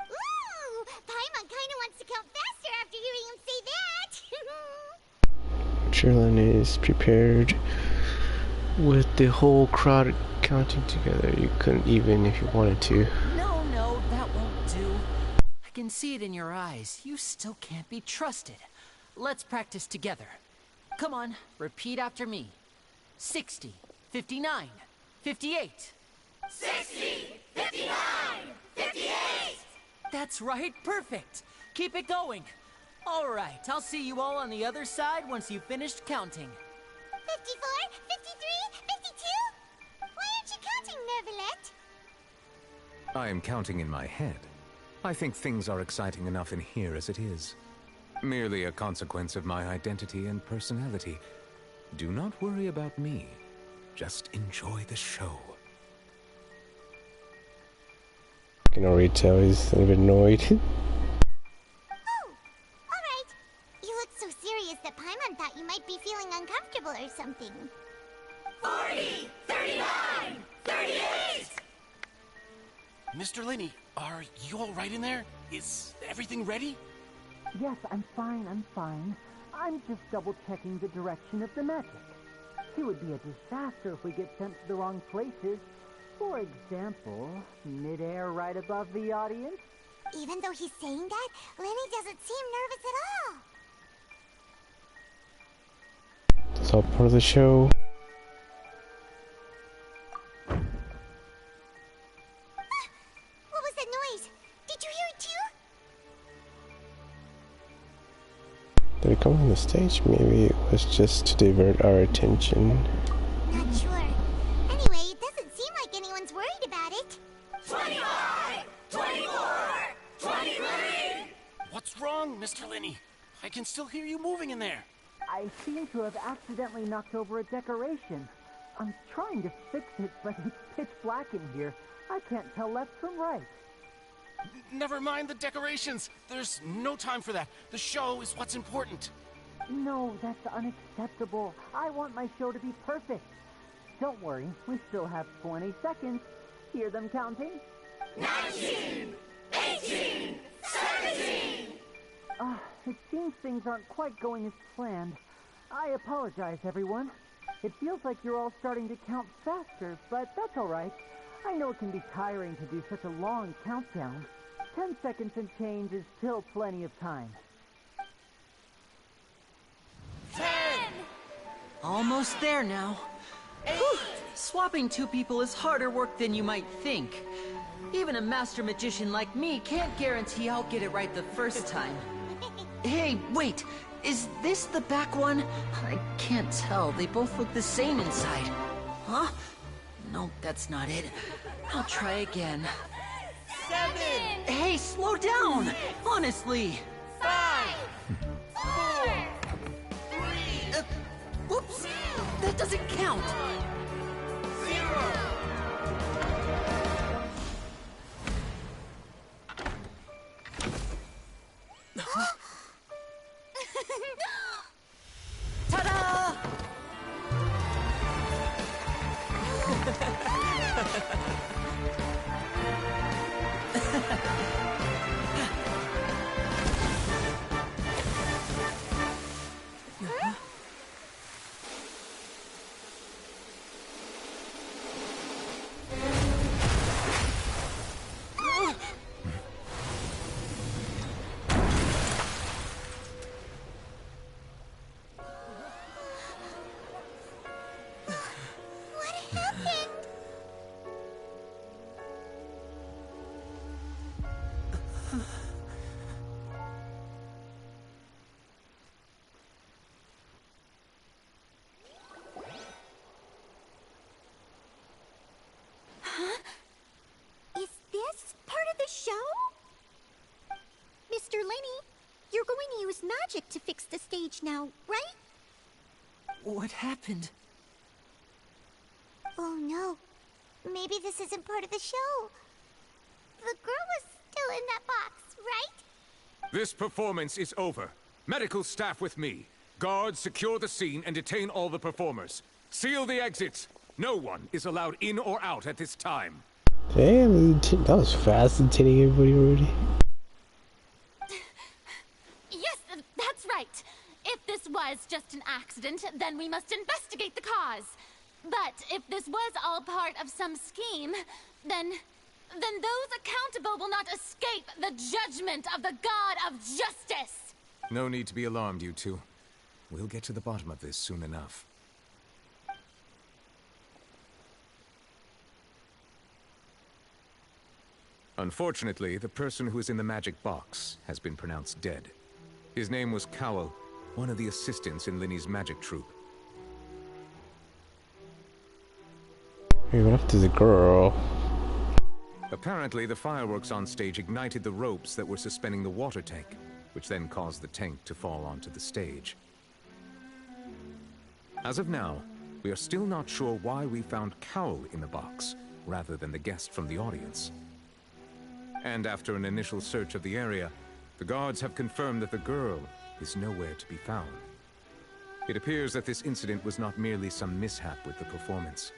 Ooh! Paimon kinda wants to count faster after hearing him say that! Sherlin is prepared with the whole crowd counting together. You couldn't even if you wanted to. No, that won't do. I can see it in your eyes. You still can't be trusted. Let's practice together. Come on, repeat after me. 60, 59, 58. 60, 59, 58! That's right, perfect. Keep it going. All right, I'll see you all on the other side once you've finished counting. 54, 53, 52? Why aren't you counting, Nervalet? I am counting in my head. I think things are exciting enough in here as it is. Merely a consequence of my identity and personality. Do not worry about me. Just enjoy the show. I can already tell he's a little bit annoyed. Oh, alright. You look so serious that Paimon thought you might be feeling uncomfortable or something. 40, 39, 38! Mr. Linney, are you all right in there? Is everything ready? Yes, I'm fine. I'm just double-checking the direction of the magic. It would be a disaster if we get sent to the wrong places. For example, mid-air right above the audience. Even though he's saying that, Lenny doesn't seem nervous at all. It's all part of the show. What was that noise? Did you hear it too? Did it come on the stage? Maybe it was just to divert our attention. Not sure. Anyway, it doesn't seem like anyone's worried about it. 25, 24, 23! What's wrong, Mr. Linney? I can still hear you moving in there. I seem to have accidentally knocked over a decoration. I'm trying to fix it, but it's pitch black in here. I can't tell left from right. Never mind the decorations. There's no time for that. The show is what's important. No, that's unacceptable. I want my show to be perfect. Don't worry, we still have 20 seconds. Hear them counting? 19, 18, 17. It seems things aren't quite going as planned. I apologize, everyone. It feels like you're all starting to count faster, but that's alright. I know it can be tiring to do such a long countdown. 10 seconds and change is still plenty of time. 10, Almost there now. 8, Whew. Swapping two people is harder work than you might think. Even a master magician like me can't guarantee I'll get it right the first time. Hey, wait! Is this the back one? I can't tell. They both look the same inside. Huh? No, that's not it. I'll try again. 7, Hey, slow down! Honestly! 5, 4, 3, Whoops! That doesn't count! 0. Ta-da! What happened? Huh? Is this part of the show? Mr. Lenny, you're going to use magic to fix the stage now, right? What happened? Oh no. Maybe this isn't part of the show. The girl was still in that box, right? This performance is over. Medical staff with me. Guards, secure the scene and detain all the performers. Seal the exits. No one is allowed in or out at this time. Damn, that was fast detaining everybody already. Yes, that's right. If this was just an accident, then we must investigate the cause. But if this was all part of some scheme, then those accountable will not escape the judgment of the God of Justice. No need to be alarmed, you two. We'll get to the bottom of this soon enough. Unfortunately, the person who is in the magic box has been pronounced dead. His name was Cowell, one of the assistants in Linny's magic troupe. Hey, what happened to the girl? Apparently, the fireworks on stage ignited the ropes that were suspending the water tank, which then caused the tank to fall onto the stage. As of now, we are still not sure why we found Cowell in the box, rather than the guest from the audience. And after an initial search of the area, the guards have confirmed that the girl is nowhere to be found. It appears that this incident was not merely some mishap with the performance.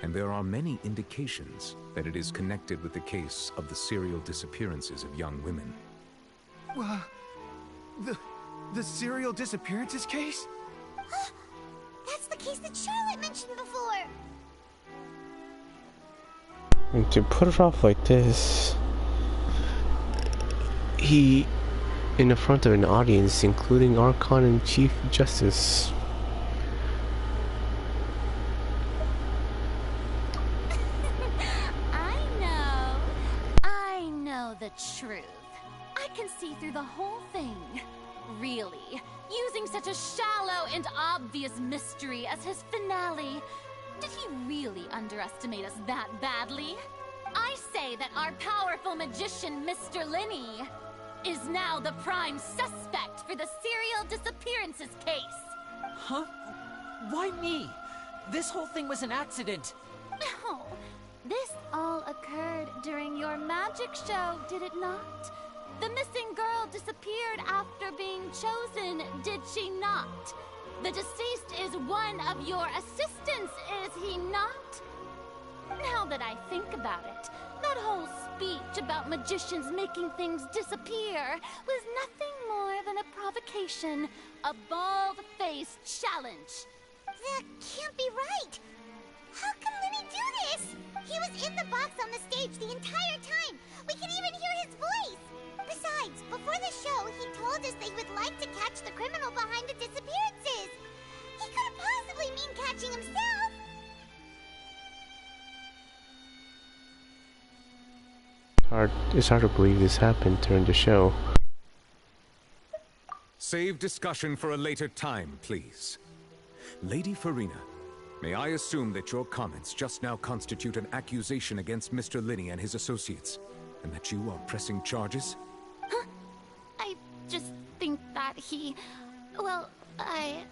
And there are many indications that it is connected with the case of the serial disappearances of young women. The serial disappearances case? That's the case that Charlotte mentioned before. And to put it off like this, he, in the front of an audience, including Archon and Chief Justice. I know the truth. I can see through the whole thing. Really, using such a shallow and obvious mystery as his finale. Did he really underestimate us that badly? I say that our powerful magician, Mr. Linny, is now the prime suspect for the serial disappearances case. Huh? Why me? This whole thing was an accident. Oh, this all occurred during your magic show, did it not? The missing girl disappeared after being chosen, did she not? The deceased is one of your assistants, is he not? Now that I think about it, that whole speech about magicians making things disappear was nothing more than a provocation, a bald-faced challenge. That can't be right. How can Lenny do this? He was in the box on the stage the entire time. We can even hear his voice. Besides, before the show, he told us that he would like to catch the criminal behind the disappearances. He couldn't possibly mean catching himself. It's hard to believe this happened during the show. Save discussion for a later time, please. Lady Farina, may I assume that your comments just now constitute an accusation against Mr. Linney and his associates, and that you are pressing charges? Huh? I just think that he... Well, I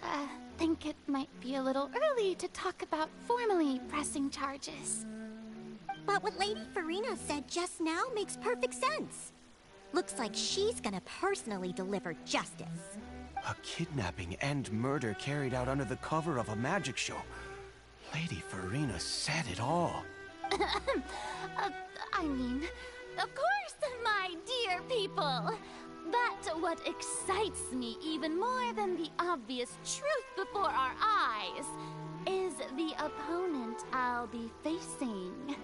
think it might be a little early to talk about formally pressing charges. But what Lady Farina said just now makes perfect sense. Looks like she's gonna personally deliver justice. A kidnapping and murder carried out under the cover of a magic show. Lady Farina said it all. I mean, of course, my dear people. But what excites me even more than the obvious truth before our eyes is the opponent I'll be facing.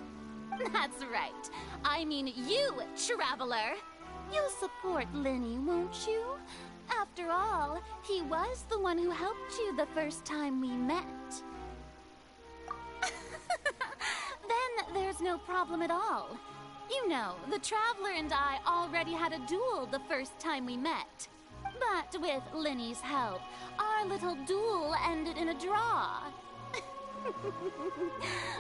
That's right. I mean you, Traveler. You'll support Lenny, won't you? After all, he was the one who helped you the first time we met. Then there's no problem at all. You know, the Traveler and I already had a duel the first time we met. But with Lenny's help, our little duel ended in a draw.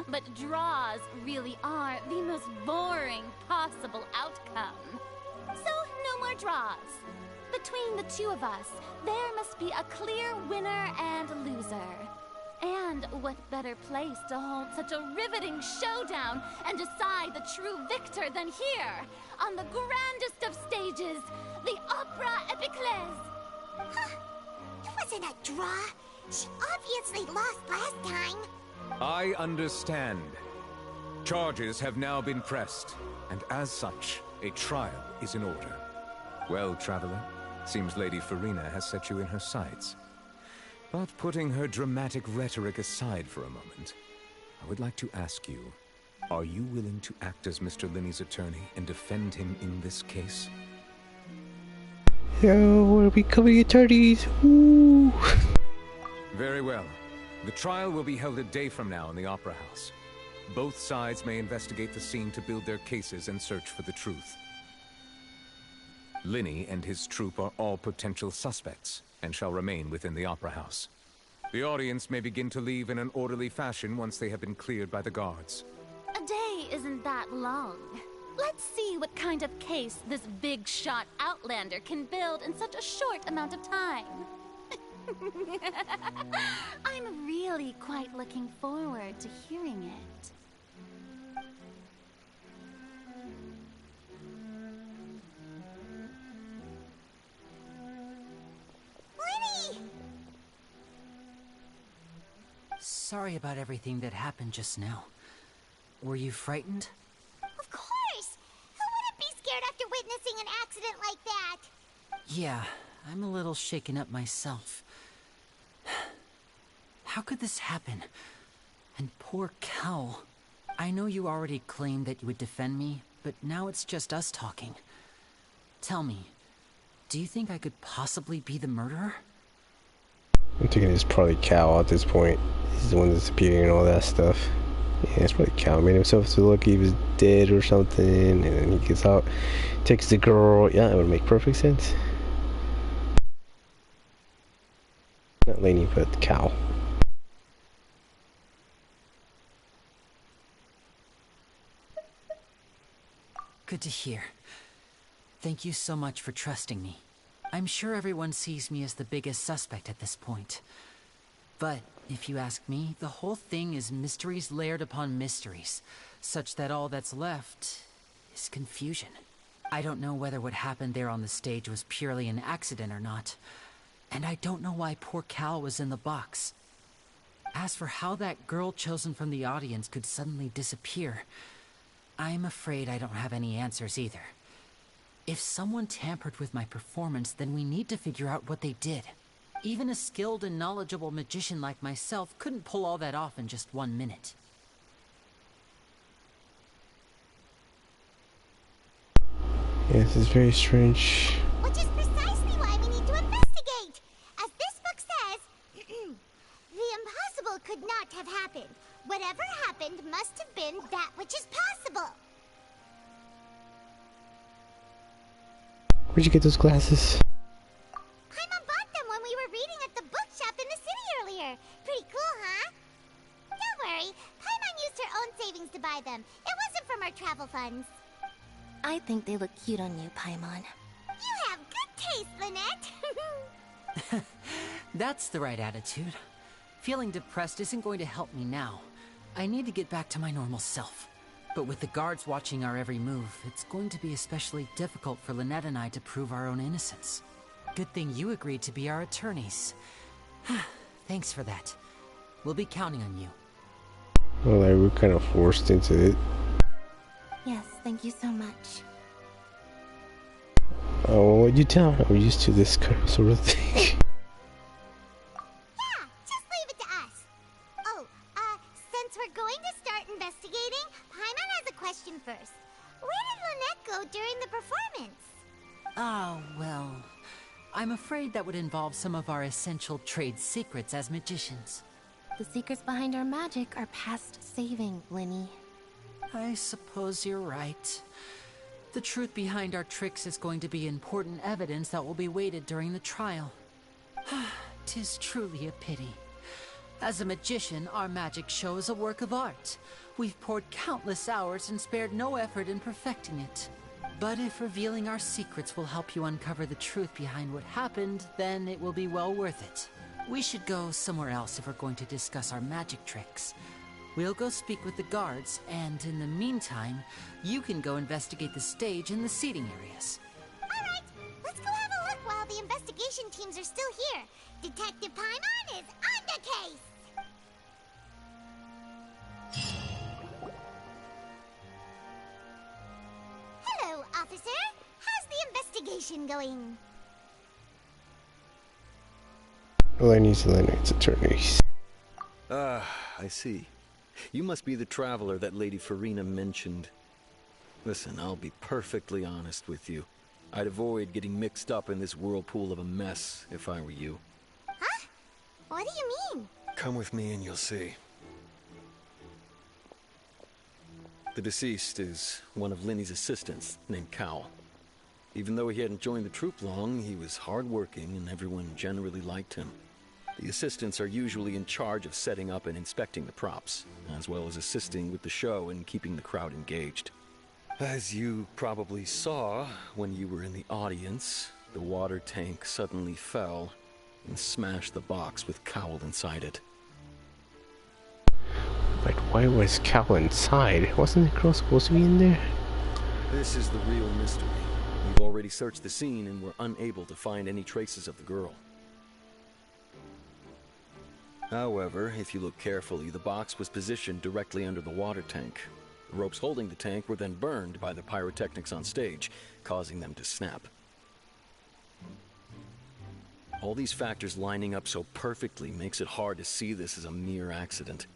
But draws really are the most boring possible outcome. So, no more draws. Between the two of us, there must be a clear winner and loser. And what better place to hold such a riveting showdown and decide the true victor than here, on the grandest of stages, the Opera Epiclese. Huh. It wasn't a draw. She obviously lost last time. I understand. Charges have now been pressed, and as such, a trial is in order. Well, Traveler, seems Lady Farina has set you in her sights. But putting her dramatic rhetoric aside for a moment, I would like to ask you, are you willing to act as Mr. Linney's attorney and defend him in this case? Yo, we're becoming attorneys! Woo! Very well. The trial will be held a day from now in the Opera House. Both sides may investigate the scene to build their cases and search for the truth. Linney and his troupe are all potential suspects, and shall remain within the Opera House. The audience may begin to leave in an orderly fashion once they have been cleared by the guards. A day isn't that long. Let's see what kind of case this big-shot Outlander can build in such a short amount of time. I'm really quite looking forward to hearing it. Sorry about everything that happened just now. Were you frightened? Of course! Who wouldn't be scared after witnessing an accident like that? Yeah, I'm a little shaken up myself. How could this happen? And poor Cal. I know you already claimed that you would defend me, but now it's just us talking. Tell me, do you think I could possibly be the murderer? I'm thinking it's probably Cal at this point. He's the one that's disappearing and all that stuff. Yeah, it's probably Cal. Made himself to look he was dead or something, and then he gets out, takes the girl. Yeah, it would make perfect sense. Not Lainey, but Cal. Good to hear. Thank you so much for trusting me. I'm sure everyone sees me as the biggest suspect at this point. But, if you ask me, the whole thing is mysteries layered upon mysteries, such that all that's left is confusion. I don't know whether what happened there on the stage was purely an accident or not. And I don't know why poor Cal was in the box. As for how that girl chosen from the audience could suddenly disappear, I'm afraid I don't have any answers either. If someone tampered with my performance, then we need to figure out what they did. Even a skilled and knowledgeable magician like myself couldn't pull all that off in just 1 minute. Yeah, this is very strange. Which is precisely why we need to investigate. As this book says, the impossible could not have happened. Whatever happened must have been that which is possible. Where'd you get those glasses? Paimon bought them when we were reading at the bookshop in the city earlier. Pretty cool, huh? Don't worry, Paimon used her own savings to buy them. It wasn't from our travel funds. I think they look cute on you, Paimon. You have good taste, Lynette. That's the right attitude. Feeling depressed isn't going to help me now. I need to get back to my normal self. But with the guards watching our every move, it's going to be especially difficult for Lynette and I to prove our own innocence. Good thing you agreed to be our attorneys. Thanks for that. We'll be counting on you. Well, like, we're kind of forced into it. Yes, thank you so much. Oh, what'd you tell? I'm used to this sort of thing. Yeah, just leave it to us. Oh, since we're going to start investigating, Paimon has a question first. Where did Lynette go during the performance? Oh, well, I'm afraid that would involve some of our essential trade secrets as magicians. The secrets behind our magic are past saving, Linny. I suppose you're right. The truth behind our tricks is going to be important evidence that will be weighted during the trial. 'Tis truly a pity. As a magician, our magic show is a work of art. We've poured countless hours and spared no effort in perfecting it. But if revealing our secrets will help you uncover the truth behind what happened, then it will be well worth it. We should go somewhere else if we're going to discuss our magic tricks. We'll go speak with the guards, and in the meantime, you can go investigate the stage and the seating areas. Alright, let's go have a look while the investigation teams are still here. Detective Paimon is on the case! Hello, officer. How's the investigation going? Lenny's Lynette's attorneys. Ah, I see. You must be the traveler that Lady Farina mentioned. Listen, I'll be perfectly honest with you. I'd avoid getting mixed up in this whirlpool of a mess if I were you. Huh? What do you mean? Come with me and you'll see. The deceased is one of Linny's assistants, named Cal. Even though he hadn't joined the troupe long, he was hardworking and everyone generally liked him. The assistants are usually in charge of setting up and inspecting the props, as well as assisting with the show and keeping the crowd engaged. As you probably saw when you were in the audience, the water tank suddenly fell and smashed the box with Cowl inside it. But why was Cal inside? Wasn't the girl supposed to be in there? This is the real mystery. We've already searched the scene and were unable to find any traces of the girl. However, if you look carefully, the box was positioned directly under the water tank. The ropes holding the tank were then burned by the pyrotechnics on stage, causing them to snap. All these factors lining up so perfectly makes it hard to see this as a mere accident.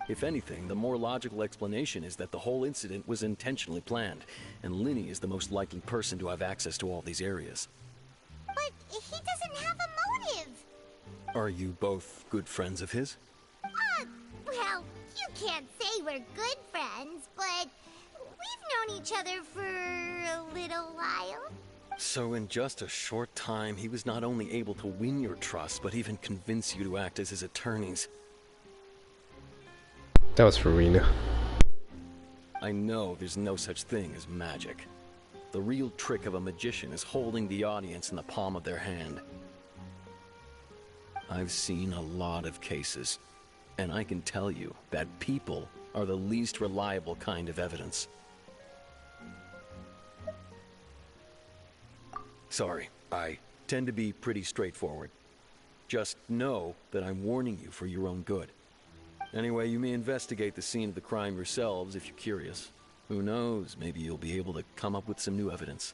If anything, the more logical explanation is that the whole incident was intentionally planned, and Linny is the most likely person to have access to all these areas. But he doesn't have a motive. Are you both good friends of his? Well, you can't say we're good friends, but we've known each other for a little while. So in just a short time, he was not only able to win your trust, but even convince you to act as his attorneys. That was Farina. I know there's no such thing as magic. The real trick of a magician is holding the audience in the palm of their hand. I've seen a lot of cases, and I can tell you that people are the least reliable kind of evidence. Sorry, I tend to be pretty straightforward. Just know that I'm warning you for your own good. Anyway, you may investigate the scene of the crime yourselves if you're curious. Who knows, maybe you'll be able to come up with some new evidence.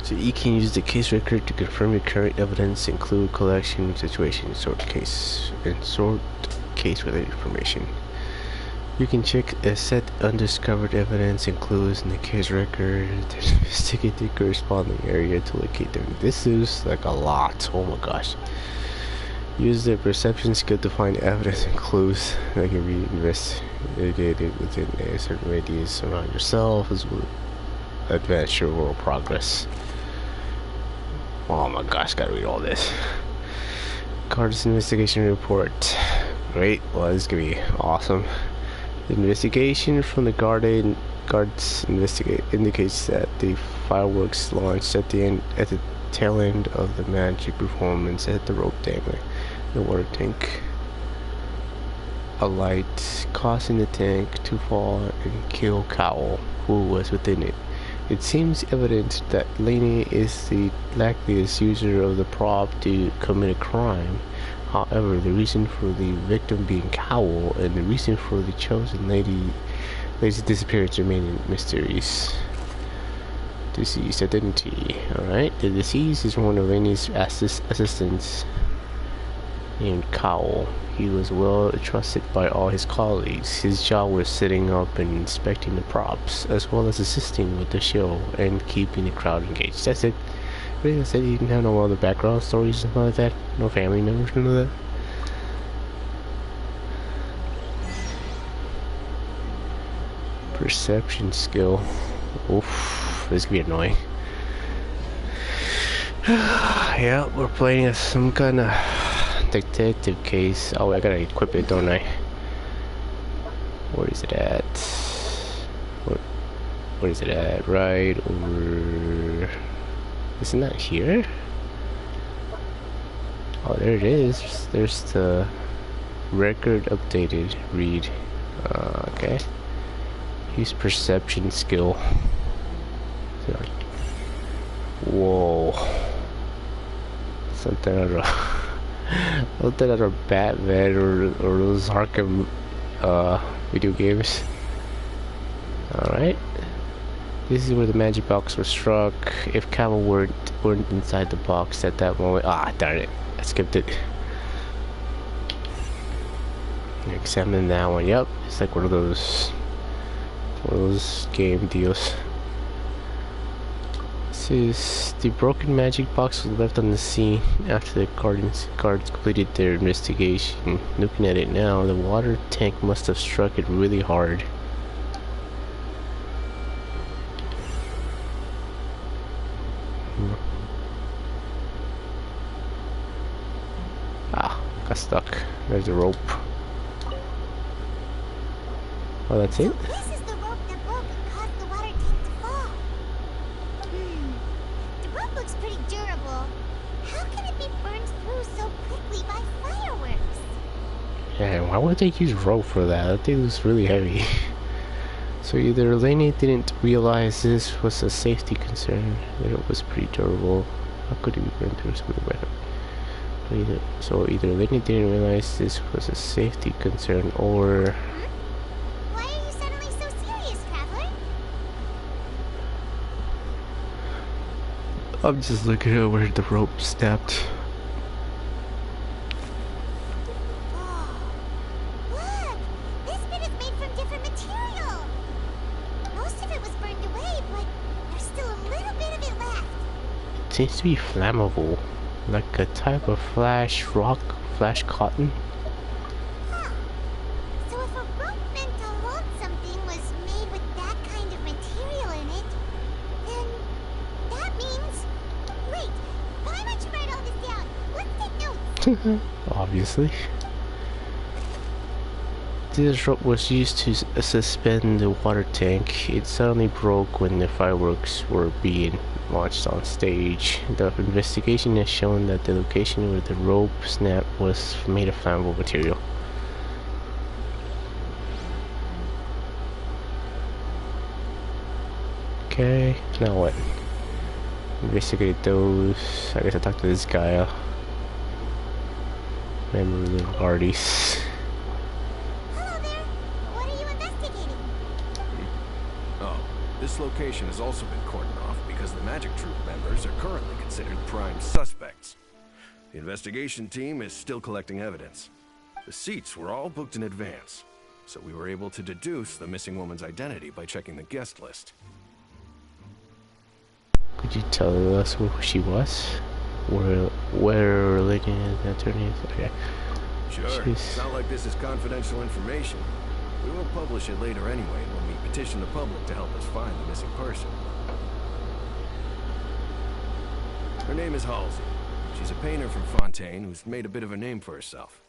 So you can use the case record to confirm your current evidence, include collection, situation, sort case related information. You can check a set undiscovered evidence includes in the case record, investigate the corresponding area to locate them. This is like a lot. Oh my gosh. Use the perception skill to find evidence and clues that can be investigated within a certain radius around yourself as well. Advance your world progress. Oh my gosh, gotta read all this. Guard's investigation report. Great, well this is gonna be awesome. The investigation from the guards indicates that the fireworks launched at the tail end of the magic performance at the rope dangler, the water tank. A light causing the tank to fall and kill Cowell, who was within it. It seems evident that Laney is the likeliest user of the prop to commit a crime. However, the reason for the victim being Cowell and the reason for the chosen lady's disappearance remain mysterious. Deceased identity. Alright, the deceased is one of Laney's assistants named Cowell. He was well trusted by all his colleagues. His job was setting up and inspecting the props, as well as assisting with the show and keeping the crowd engaged. That's it. Really, that's it. He didn't have no other background stories and stuff like that. No family members, none of that. Perception skill. Oof, this could be annoying. Yeah, we're playing as some kind of detective case. Oh, I gotta equip it, don't I? Where is it at? Where is it at? Right over... Is it not here? Oh, there it is. There's the record updated. Read. Okay. Use perception skill. Whoa. Something out of Batman or those Arkham video games. Alright. This is where the magic box was struck. If Cowell weren't inside the box at that moment. Ah, darn it. I skipped it. Examine that one. Yep. It's like one of those game deals. This is the broken magic box was left on the scene after the guards completed their investigation. Looking at it now, the water tank must have struck it really hard. Ah, got stuck. There's the rope. Oh, that's it? This is the rope that broke and caused the water tank to fall. The rope looks pretty durable. How can it be burned through so quickly by fireworks? Yeah, why would they use rope for that? That thing was really heavy. So either Laney didn't realize this was a safety concern, that it was pretty durable. How could it be burned through so quickly? So either Laney didn't realize this was a safety concern, or... Why are you suddenly so serious, Traveler? I'm just looking at where the rope snapped. Oh, look! This bit is made from different material. Most of it was burned away, but there's still a little bit of it left. It seems to be flammable, like a type of flash cotton. Huh. So if a rope meant to hold something was made with that kind of material in it, then that means... Wait, why don't you write all this down? Let's take notes. Obviously. This rope was used to suspend the water tank. It suddenly broke when the fireworks were being launched on stage. The investigation has shown that the location where the rope snap was made of flammable material. Okay, now what? Investigate those. I guess I talked to this guy. Member of the parties. Hello there. What are you investigating? Oh, this location has also been cordoned off because the Magic Troop members are currently considered prime suspects. The investigation team is still collecting evidence. The seats were all booked in advance, so we were able to deduce the missing woman's identity by checking the guest list. Could you tell us who she was? Where relating to the attorney? Okay. Sure. It's not like this is confidential information. We will publish it later anyway when we petition the public to help us find the missing person. Her name is Halsey. She's a painter from Fontaine who's made a bit of a name for herself.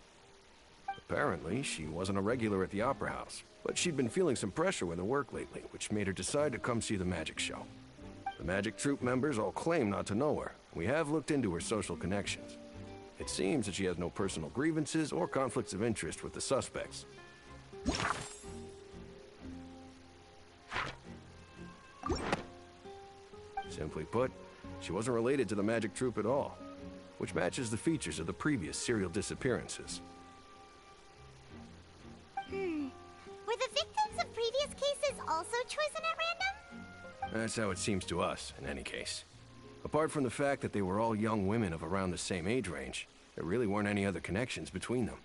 Apparently, she wasn't a regular at the Opera House, but she'd been feeling some pressure with her work lately, which made her decide to come see the magic show. The Magic Troop members all claim not to know her. We have looked into her social connections. It seems that she has no personal grievances or conflicts of interest with the suspects. Simply put, she wasn't related to the Magic Troop at all, which matches the features of the previous serial disappearances. Were the victims of previous cases also chosen at random? That's how it seems to us, in any case. Apart from the fact that they were all young women of around the same age range, there really weren't any other connections between them.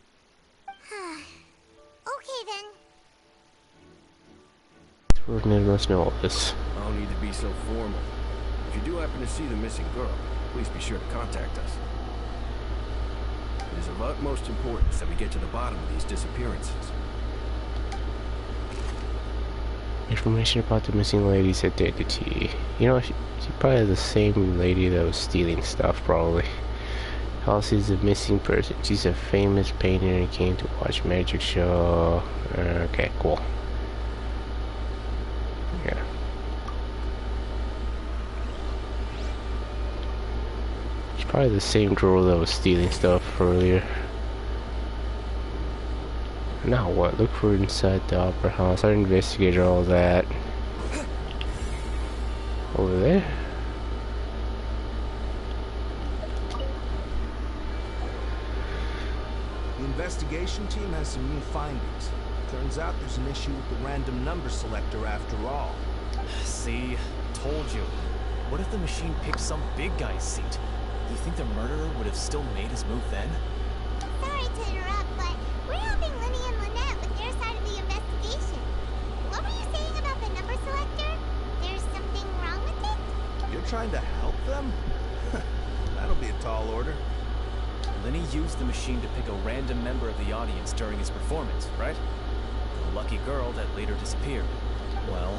Okay then. Ordinary must know all this. I don't need to be so formal. If you do happen to see the missing girl, please be sure to contact us. It is of utmost importance that we get to the bottom of these disappearances. Information about the missing lady's identity. You know, she probably the same lady that was stealing stuff, probably. Halsey's a missing person. She's a famous painter and came to watch magic show. Okay, cool. Yeah. She's probably the same girl that was stealing stuff earlier. Now what? Look for inside the Opera House. I investigated all that. Over there? The investigation team has some new findings. Turns out there's an issue with the random number selector after all. See? Told you. What if the machine picked some big guy's seat? Do you think the murderer would have still made his move then? Sorry to interrupt, but we're helping Linny and Lynette with their side of the investigation. What were you saying about the number selector? There's something wrong with it? You're trying to help them? That'll be a tall order. Linny used the machine to pick a random member of the audience during his performance, right? A lucky girl that later disappeared. Well,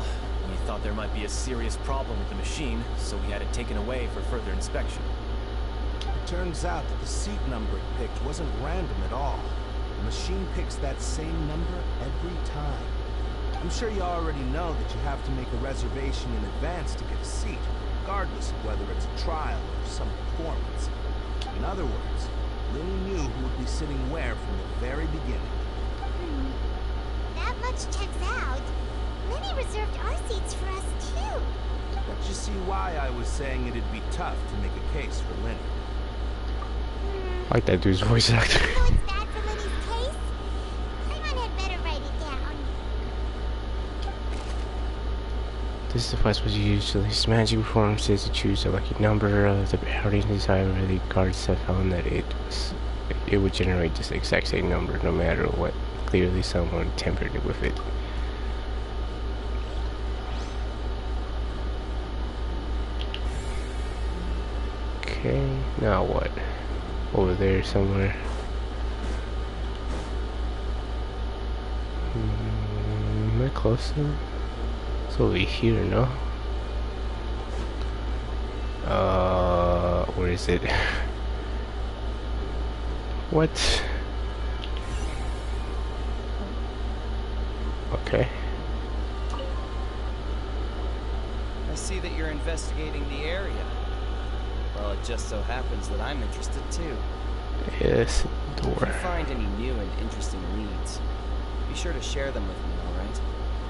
we thought there might be a serious problem with the machine, so we had it taken away for further inspection. It turns out that the seat number it picked wasn't random at all. The machine picks that same number every time. I'm sure you already know that you have to make a reservation in advance to get a seat, regardless of whether it's a trial or some performance. In other words, Linny knew who would be sitting where from the very beginning. That much checks out. Linny reserved our seats for us, too. But you see why I was saying it'd be tough to make a case for Linny. I like that dude's voice actor. So it's bad for Linny's case? Paimon had better write it down. This device was used to release magic performances to choose a lucky number of the audience. However, the guards have found that it would generate this exact same number no matter what. Clearly someone tampered with it. Okay, now what? Over there somewhere. Am I close to him? It's over here, no? Where is it? What? Okay. I see that you're investigating the area. Well, it just so happens that I'm interested too. Yes, door. If you find any new and interesting leads, be sure to share them with me, alright?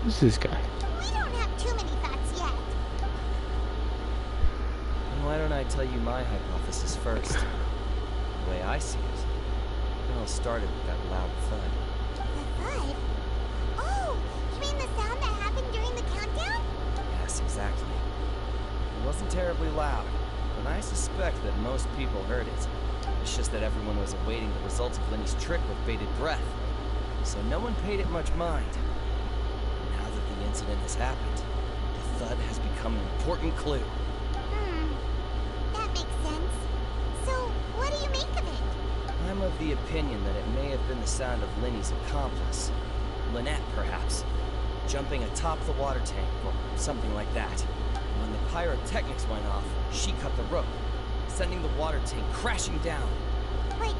Who's this guy? We don't have too many thoughts yet. I tell you my hypothesis first? The way I see it, it all started with that loud thud. The thud? Oh, you mean the sound that happened during the countdown? Yes, exactly. It wasn't terribly loud, but I suspect that most people heard it. It's just that everyone was awaiting the results of Lenny's trick with bated breath, so no one paid it much mind. Now that the incident has happened, the thud has become an important clue. That makes sense. So, what do you make of it? I'm of the opinion that it may have been the sound of Lenny's accomplice, Lynette perhaps, jumping atop the water tank or something like that. When the pyrotechnics went off, she cut the rope, sending the water tank crashing down. But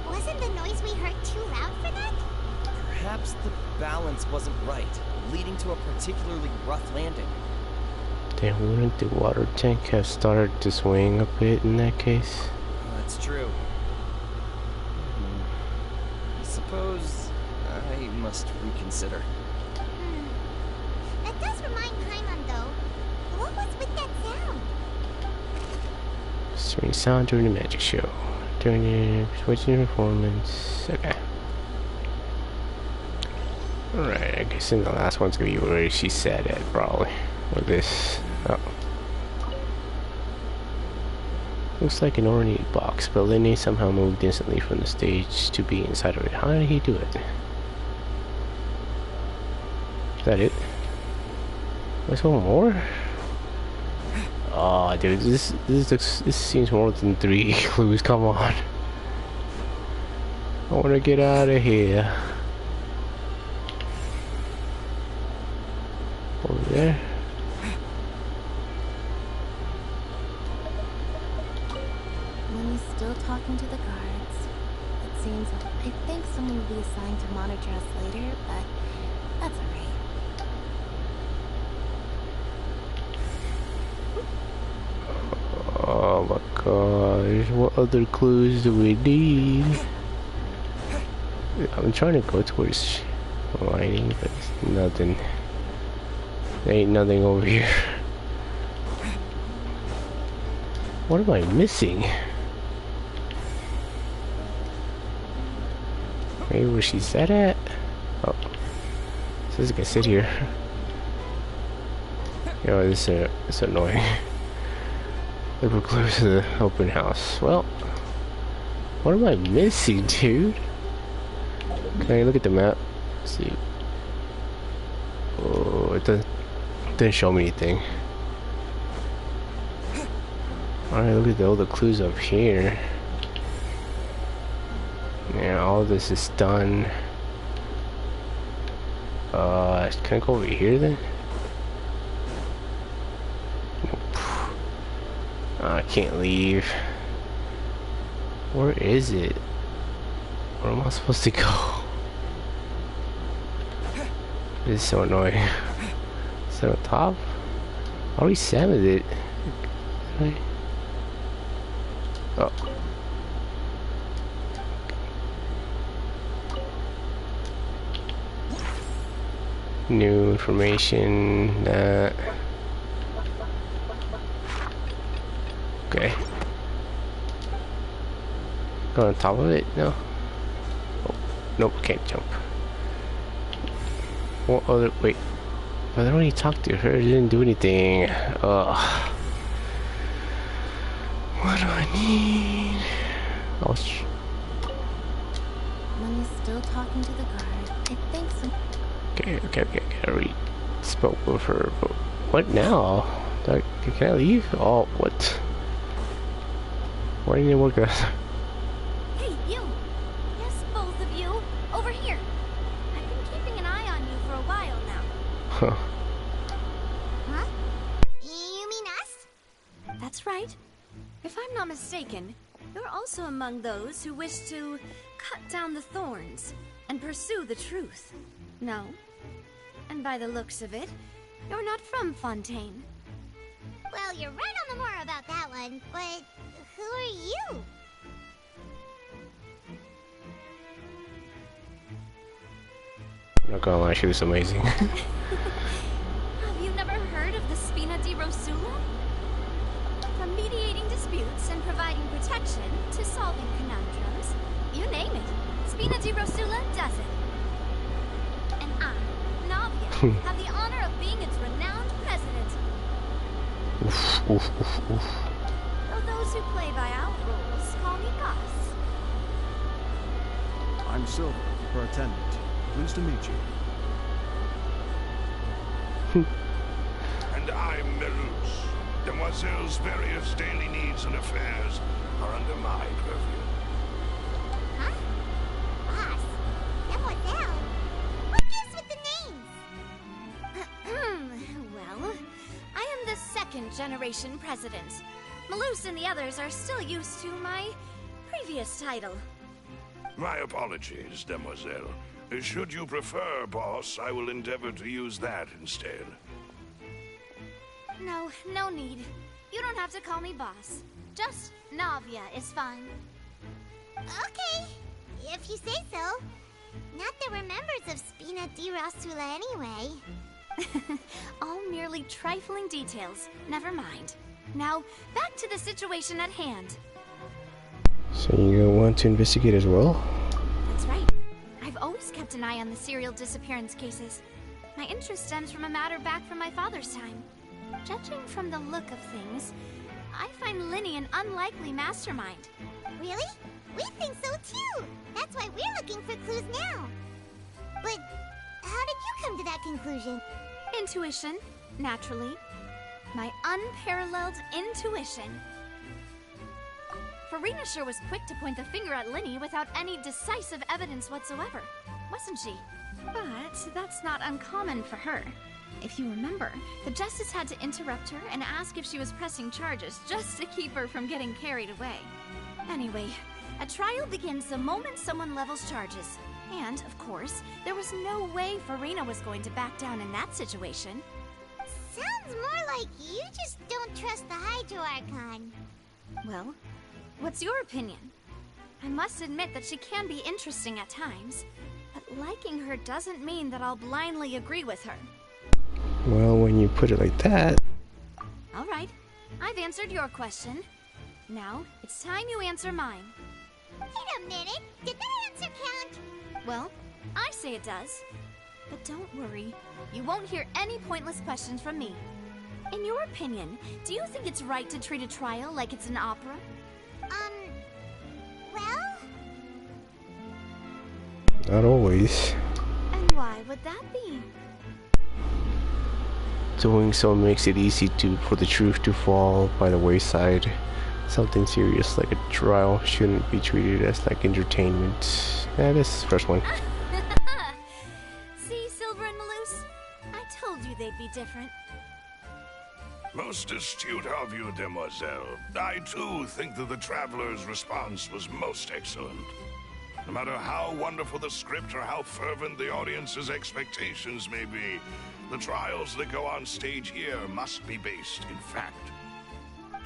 wasn't the noise we heard too loud for that? Perhaps the balance wasn't right, leading to a particularly rough landing. Then wouldn't the water tank have started to swing a bit in that case? That's true. I suppose I must reconsider. That does remind Paimon, though. What was with that sound? Strange sound during the magic show. During the switching performance. Okay. Alright, I guess in the last one's gonna be where she said it, probably. With this. Oh. Looks like an ornate box, but Lenny somehow moved instantly from the stage to be inside of it. How did he do it? Is that it? There's one more? Oh, dude, this seems more than 3 clues. Come on. I wanna get out of here. Over there. Lily's still talking to the guards. It seems I think someone will be assigned to monitor us later, but that's alright. Oh my gosh, what other clues do we need? I'm trying to go towards lighting, but nothing. There ain't nothing over here. What am I missing? Maybe where she said at? Oh. Says I can sit here. Yo, this is annoying. We're close to the open house. Well, what am I missing, dude? Can I look at the map? Let's see. Oh, it didn't show me anything. Alright, look at all the clues up here. Yeah, all this is done. Can I go over here then? I can't leave. Where is it? Where am I supposed to go? This is so annoying. Is that on top? I already salmoned it. Right? Oh. New information. Okay. Go on top of it? No. Oh, nope, can't jump. What other? Wait. But I already talked to her. It didn't do anything. Ugh. What do I need? Oh, Lily's still talking to the guard. I think some. Okay. I already spoke with her. But what now? Can I leave? Oh, what? Why didn't it work out? Hey, you! Yes, both of you! Over here! I've been keeping an eye on you for a while now. Huh. Huh? You mean us? That's right. If I'm not mistaken, you're also among those who wish to cut down the thorns and pursue the truth. No? And by the looks of it, you're not from Fontaine. Well, you're right on the moor about that one, but who are you? I'm not gonna lie, she was amazing. Have you never heard of the Spina di Rosula? A mediating dispute contributes in providing protection to solving conundrums. You name it. Spina di Rosula does it. And I, Navia, have the honor of being its renowned president. Oof, oof, oof, oof. Though those who play by our rules call me boss. I'm Silver, her attendant. Pleased to meet you. And I'm Melus. Demoiselle's various daily needs and affairs are under my purview. Huh? Boss? Demoiselle? What gives with the names? Well, I am the second generation president. Malus and the others are still used to my previous title. My apologies, Demoiselle. Should you prefer, boss, I will endeavor to use that instead. No, no need. You don't have to call me boss. Just Navia is fine. Okay, if you say so. Not that we're members of Spina di Rosula anyway. All merely trifling details. Never mind. Now, back to the situation at hand. So you want to investigate as well? That's right. I've always kept an eye on the serial disappearance cases. My interest stems from a matter back from my father's time. Judging from the look of things, I find Linny an unlikely mastermind. Really? We think so too! That's why we're looking for clues now. But how did you come to that conclusion? Intuition, naturally. My unparalleled intuition. Farina sure was quick to point the finger at Linny without any decisive evidence whatsoever, wasn't she? But that's not uncommon for her. If you remember, the Justice had to interrupt her and ask if she was pressing charges just to keep her from getting carried away. Anyway, a trial begins the moment someone levels charges. And, of course, there was no way Farina was going to back down in that situation. Sounds more like you just don't trust the Hydro Archon. Well, what's your opinion? I must admit that she can be interesting at times, but liking her doesn't mean that I'll blindly agree with her. Well, when you put it like that... All right, I've answered your question. Now, it's time you answer mine. Wait a minute, did that answer count? Well, I say it does. But don't worry, you won't hear any pointless questions from me. In your opinion, do you think it's right to treat a trial like it's an opera? Well? Not always. And why would that be? Doing so makes it easy for the truth to fall by the wayside. Something serious like a trial shouldn't be treated as like entertainment. Yeah, this is the first one. See, Silver and Malus? I told you they'd be different. Most astute of you, Demoiselle. I too think that the Traveler's response was most excellent. No matter how wonderful the script or how fervent the audience's expectations may be, the trials that go on stage here must be based in fact.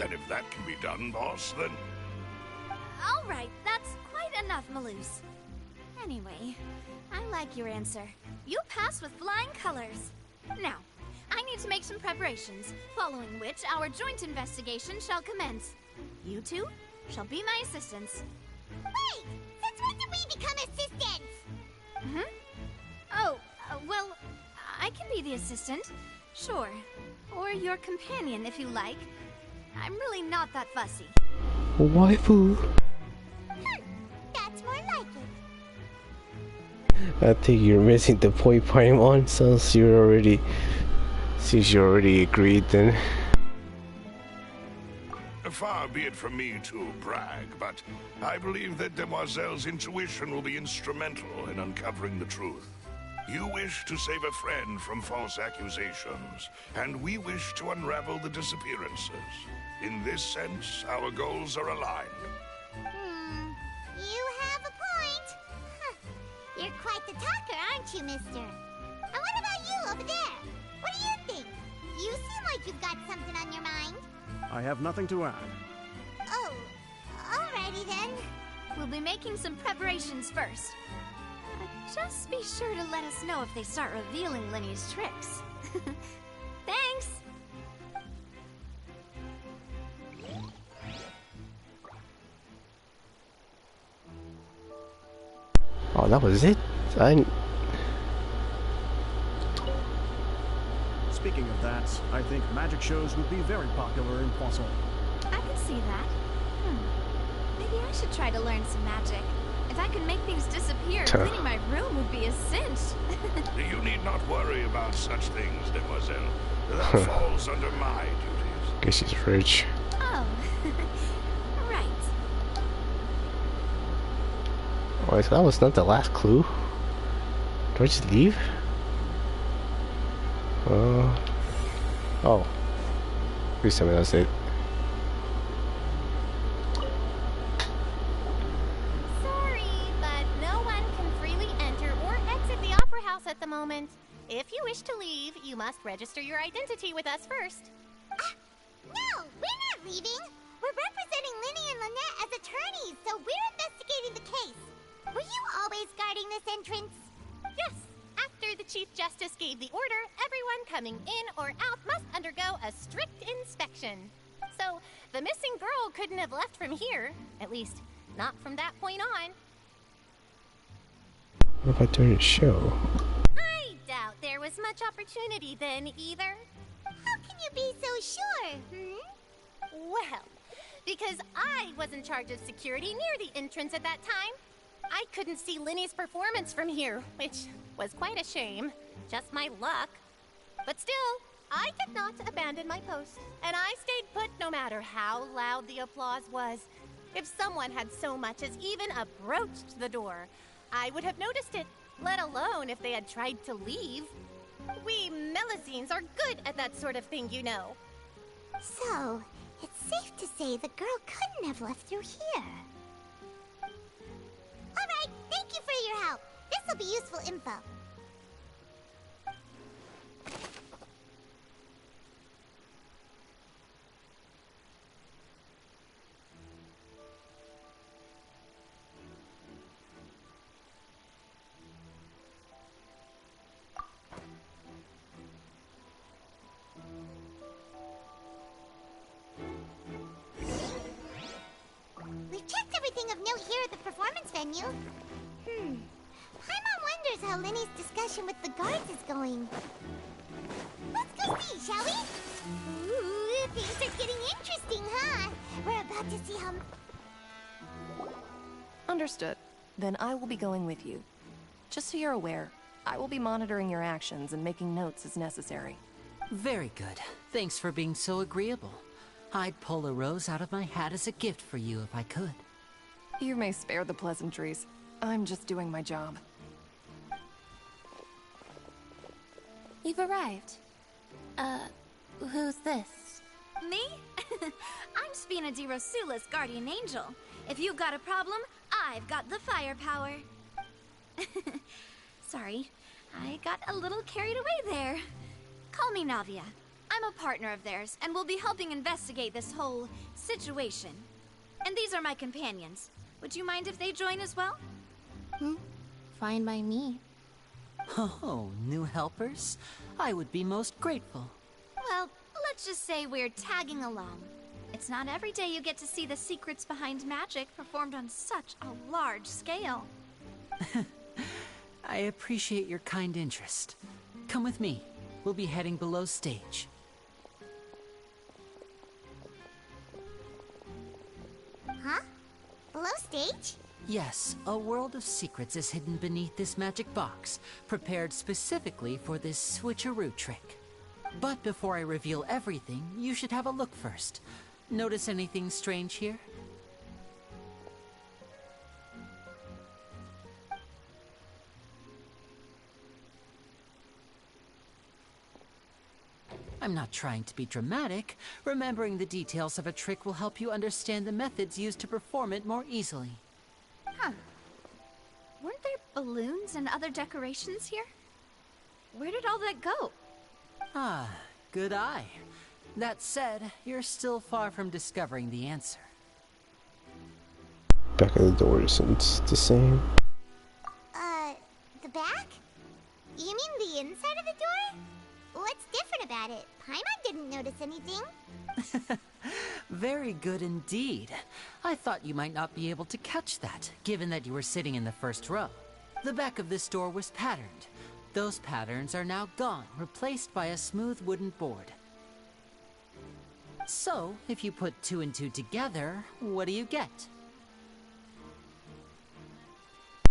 And if that can be done, boss, then... All right, that's quite enough, Malus. Anyway, I like your answer. You pass with flying colors. Now, I need to make some preparations, following which our joint investigation shall commence. You two shall be my assistants. Wait! Since when did we become assistants? Oh, well, I can be the assistant, sure. Or your companion, if you like. I'm really not that fussy. Waifu. That's more like it. I think you're missing the point, Paimon, since you already agreed then. Far be it from me to brag, but I believe that Demoiselle's intuition will be instrumental in uncovering the truth. You wish to save a friend from false accusations, and we wish to unravel the disappearances. In this sense, our goals are aligned. You have a point. Huh. You're quite the talker, aren't you, mister? And what about you over there? What do you think? You seem like you've got something on your mind. I have nothing to add. Oh, alrighty then. We'll be making some preparations first. Just be sure to let us know if they start revealing Linny's tricks. Thanks! Oh, that was it? I... Speaking of that, I think magic shows would be very popular in Poisson. I can see that. Maybe I should try to learn some magic. If I could make things disappear, cleaning my room would be a cinch. You need not worry about such things, demoiselle. That falls under my duties. Guess she's rich. Oh, right. Alright, so that was not the last clue. Do I just leave? Oh. Please tell me that's it. Sorry, but no one can freely enter or exit the Opera House at the moment. If you wish to leave, you must register your identity with us first. No, we're not leaving. We're representing Linny and Lynette as attorneys, so we're investigating the case. Were you always guarding this entrance? Yes. After the Chief Justice gave the order, everyone coming in or out must undergo a strict inspection. So, the missing girl couldn't have left from here. At least, not from that point on. What if I turn the show? I doubt there was much opportunity then, either. How can you be so sure, Well, because I was in charge of security near the entrance at that time. I couldn't see Linny's performance from here, which was quite a shame. Just my luck. But still, I did not abandon my post, and I stayed put no matter how loud the applause was. If someone had so much as even approached the door, I would have noticed it, let alone if they had tried to leave. We Melusines are good at that sort of thing, you know. So, it's safe to say the girl couldn't have left through here. Alright, thank you for your help. This'll be useful info. We've checked everything of note here at the performance venue. Paimon wonders how Linny's discussion with the guards is going. Let's go see, shall we? Ooh, things are getting interesting, huh? We're about to see how... Understood. Then I will be going with you. Just so you're aware, I will be monitoring your actions and making notes as necessary. Very good. Thanks for being so agreeable. I'd pull a rose out of my hat as a gift for you if I could. You may spare the pleasantries. I'm just doing my job. You've arrived. Who's this? Me? I'm Spina di Rosula's guardian angel. If you've got a problem, I've got the firepower. Sorry, I got a little carried away there. Call me Navia. I'm a partner of theirs, and will be helping investigate this whole situation. And these are my companions. Would you mind if they join as well? Fine by me. Oh, new helpers? I would be most grateful. Well, let's just say we're tagging along. It's not every day you get to see the secrets behind magic performed on such a large scale. I appreciate your kind interest. Come with me. We'll be heading below stage. Huh? Below stage? Yes, a world of secrets is hidden beneath this magic box, prepared specifically for this switcheroo trick. But before I reveal everything, you should have a look first. Notice anything strange here? I'm not trying to be dramatic. Remembering the details of a trick will help you understand the methods used to perform it more easily. Huh. Weren't there balloons and other decorations here? Where did all that go? Ah, good eye. That said, you're still far from discovering the answer. Back of the door isn't the same. The back? You mean the inside of the door? What's different about it? Paimon didn't notice anything. Very good indeed. I thought you might not be able to catch that, given that you were sitting in the first row. The back of this door was patterned. Those patterns are now gone, replaced by a smooth wooden board. So, if you put 2 and 2 together, what do you get?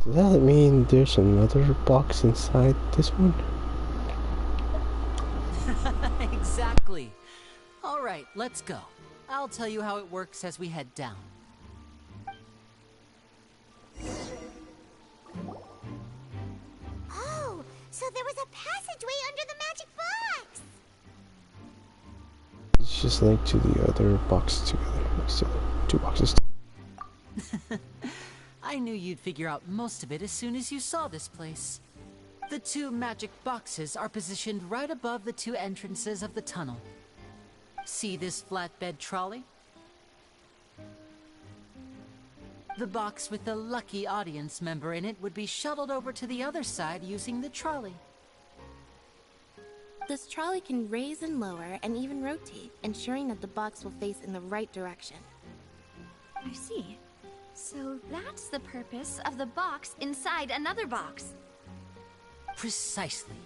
Does that mean there's another box inside this one? Exactly. All right, let's go. I'll tell you how it works as we head down. Oh, so there was a passageway under the magic box! It's just linked to the other box together. Next to 2 boxes. I knew you'd figure out most of it as soon as you saw this place. The 2 magic boxes are positioned right above the 2 entrances of the tunnel. See this flatbed trolley? The box with the lucky audience member in it would be shuttled over to the other side using the trolley. This trolley can raise and lower and even rotate, ensuring that the box will face in the right direction. I see. So that's the purpose of the box inside another box. Precisely.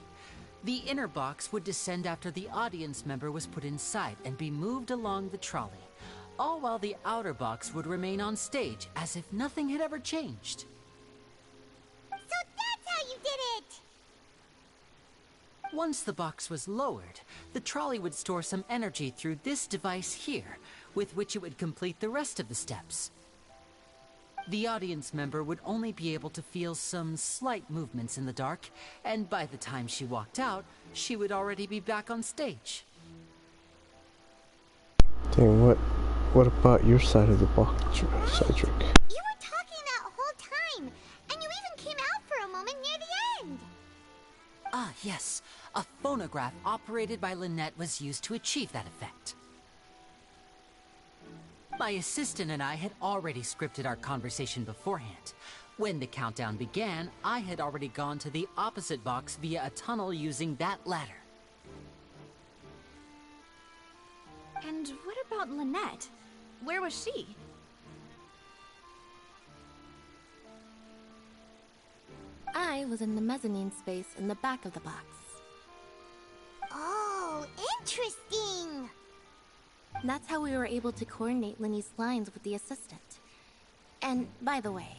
The inner box would descend after the audience member was put inside and be moved along the trolley, all while the outer box would remain on stage as if nothing had ever changed. So that's how you did it! Once the box was lowered, the trolley would store some energy through this device here, with which it would complete the rest of the steps. The audience member would only be able to feel some slight movements in the dark, and by the time she walked out, she would already be back on stage. Dang, what about your side of the box, Cedric? You were talking that whole time, and you even came out for a moment near the end. Ah, yes. A phonograph operated by Lynette was used to achieve that effect. My assistant and I had already scripted our conversation beforehand. When the countdown began, I had already gone to the opposite box via a tunnel using that ladder. And what about Lynette? Where was she? I was in the mezzanine space in the back of the box. Oh, interesting! That's how we were able to coordinate Linny's lines with the assistant. And, by the way,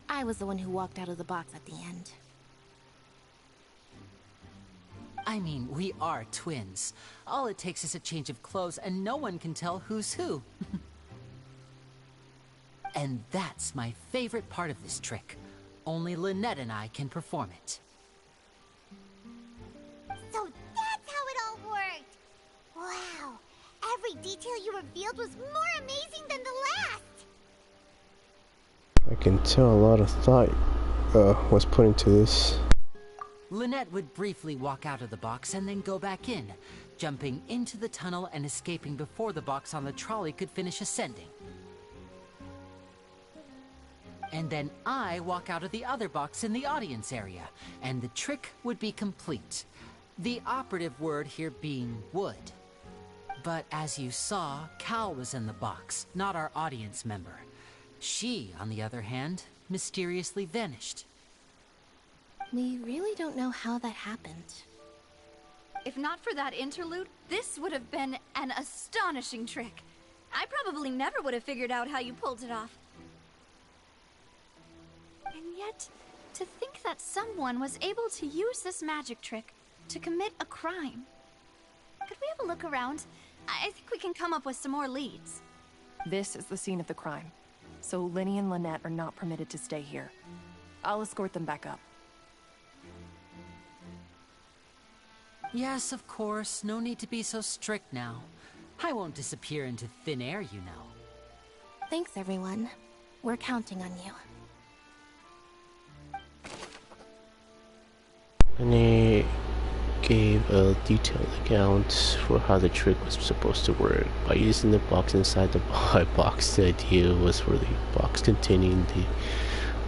I was the one who walked out of the box at the end. I mean, we are twins. All it takes is a change of clothes and no one can tell who's who. And that's my favorite part of this trick. Only Lynette and I can perform it. So that's how it all worked! Wow! Every detail you revealed was more amazing than the last! I can tell a lot of thought was put into this. Lynette would briefly walk out of the box and then go back in, jumping into the tunnel and escaping before the box on the trolley could finish ascending. And then I walk out of the other box in the audience area, and the trick would be complete. The operative word here being would. But as you saw, Cal was in the box, not our audience member. She, on the other hand, mysteriously vanished. We really don't know how that happened. If not for that interlude, this would have been an astonishing trick. I probably never would have figured out how you pulled it off. And yet, to think that someone was able to use this magic trick to commit a crime. Could we have a look around? I think we can come up with some more leads. This is the scene of the crime, so Linny and Lynette are not permitted to stay here. I'll escort them back up. Yes, of course. No need to be so strict now. I won't disappear into thin air, you know. Thanks, everyone. We're counting on you. And he gave a detailed account for how the trick was supposed to work. By using the box inside the box, the idea was for the box containing the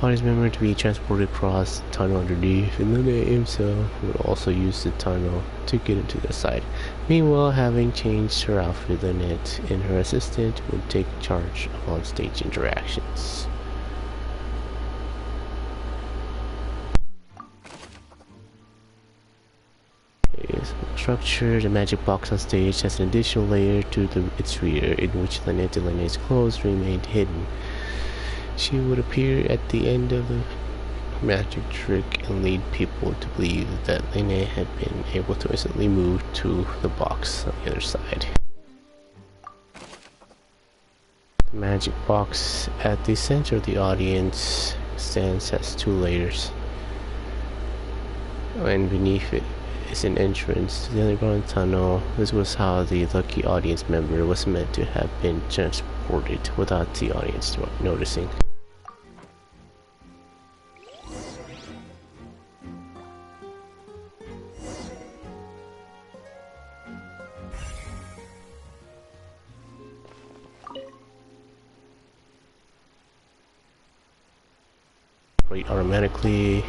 audience member to be transported across the tunnel underneath, and then they himself would also use the tunnel to get into the side. Meanwhile, having changed her outfit, Lynette and her assistant would take charge of on-stage interactions. structure, the magic box on stage has an additional layer to its rear, in which Lena Delaunay's clothes remained hidden. She would appear at the end of the magic trick and lead people to believe that Lena had been able to instantly move to the box on the other side. The magic box at the center of the audience stands as 2 layers, and beneath it is an entrance to the underground tunnel. This was how the lucky audience member was meant to have been transported without the audience noticing. Right, automatically.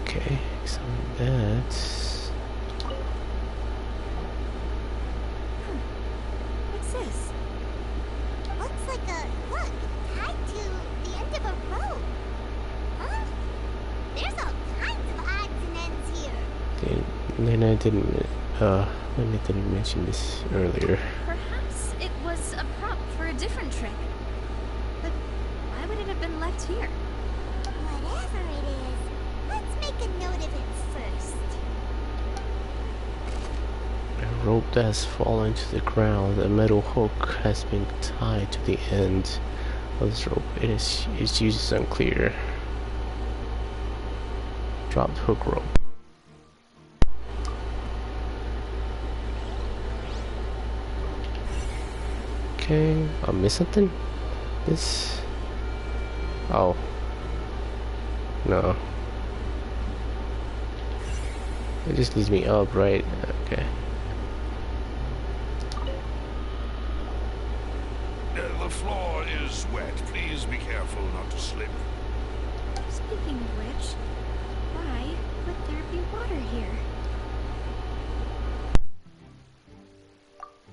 Okay, so that's... What's this? Looks like a hook tied to the end of a rope. Huh? There's all kinds of odds and ends here. Lena didn't mention this earlier. Perhaps it was a prop for a different trick. But why would it have been left here? Whatever it is, let's make a note of it first. A rope that has fallen to the ground. A metal hook has been tied to the end of this rope. Its use is unclear. Dropped hook rope. Okay, I missed something? This... Oh. No. It just leads me up, right? Okay. The floor is wet. Please be careful not to slip. Speaking of which, why would there be water here?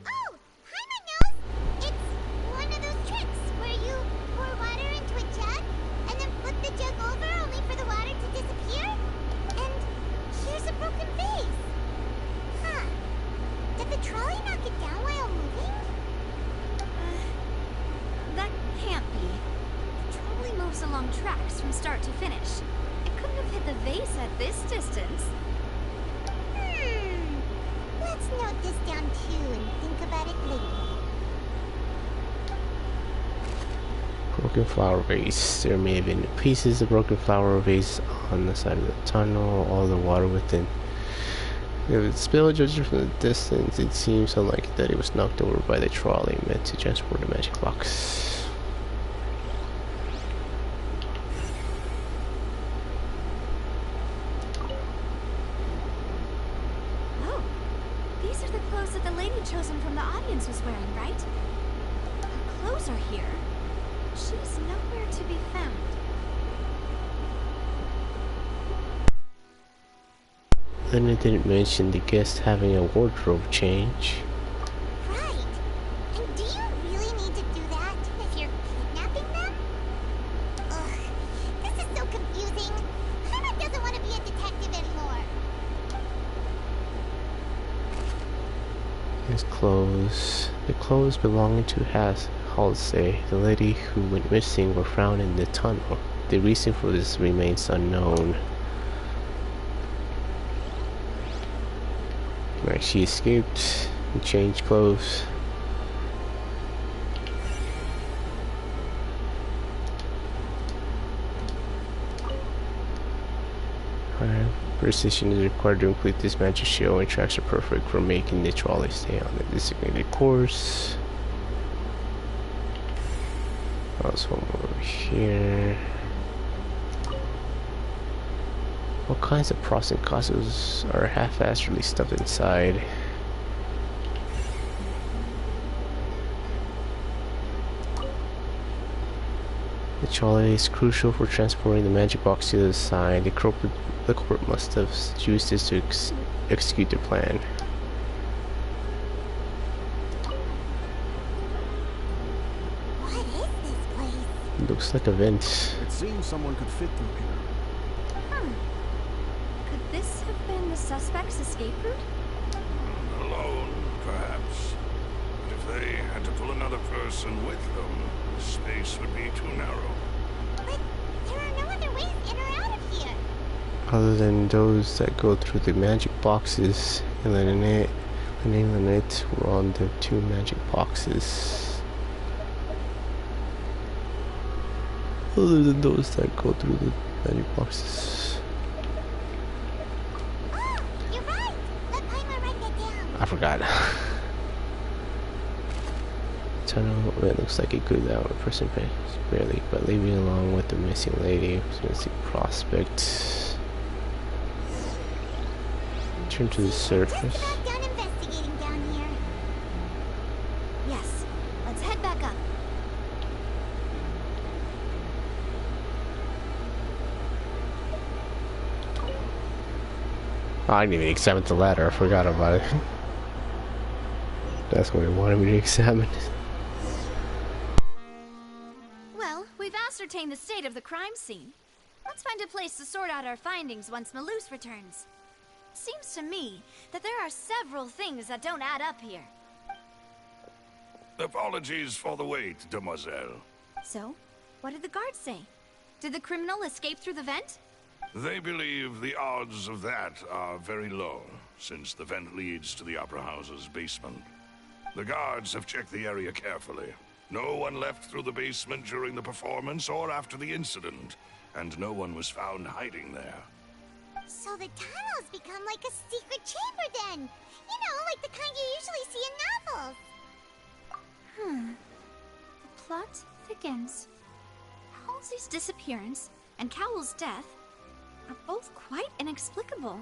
Oh! Paimon knows! It's one of those tricks where you pour water into a jug and then flip the jug over only for the water to disappear? And here's a broken vase. Huh. Did the trolley knock it down while moving? That can't be. The trolley moves along tracks from start to finish. It couldn't have hit the vase at this distance. Let's note this down too and think about it later. Broken flower vase. There may have been pieces of broken flower vase on the side of the tunnel. All the water within. If it's spilled judging from the distance, it seems unlikely that it was knocked over by the trolley meant to transport the magic box. Oh, these are the clothes that the lady chosen from the audience was wearing, right? Her clothes are here. She's nowhere to be found. Then it didn't mention the guest having a wardrobe change. Right. And do you really need to do that if you're kidnapping them? Ugh. This is so confusing. Paimon doesn't want to be a detective anymore. His clothes. The clothes belonging to Halsey, the lady who went missing, were found in the tunnel. The reason for this remains unknown. Right, she escaped and changed clothes. Precision is required to complete this magic show, and tracks are perfect for making the trolley stay on the designated course. Also one over here. All kinds of pros and cons are half-assedly stuffed inside. The trolley is crucial for transporting the magic box to the other side. The culprit must have used this to execute their plan. What is this place? It looks like a vent. It seems someone could fit through here. Could the suspect's escape route? Alone, perhaps. But if they had to pull another person with them, the space would be too narrow. But there are no other ways in or out of here. Other than those that go through the magic boxes, and Lynette were on the 2 magic boxes. Other than those that go through the magic boxes. Oh, you're right. Let Paimon write that down. I forgot. Tunnel, it looks like it could that one person barely, but leaving along with the missing lady, missing prospect. Turn to the surface. Just about done investigating down here. Yes. Let's head back up. Oh, I didn't even examine the ladder. I forgot about it. That's what he wanted me to examine. Well, we've ascertained the state of the crime scene. Let's find a place to sort out our findings once Malus returns. Seems to me that there are several things that don't add up here. Apologies for the wait, demoiselle. So, what did the guards say? Did the criminal escape through the vent? They believe the odds of that are very low, since the vent leads to the Opera House's basement. The guards have checked the area carefully. No one left through the basement during the performance or after the incident, and no one was found hiding there. So the tunnel's become like a secret chamber then. You know, like the kind you usually see in novels. The plot thickens. Halsey's disappearance and Cowell's death are both quite inexplicable.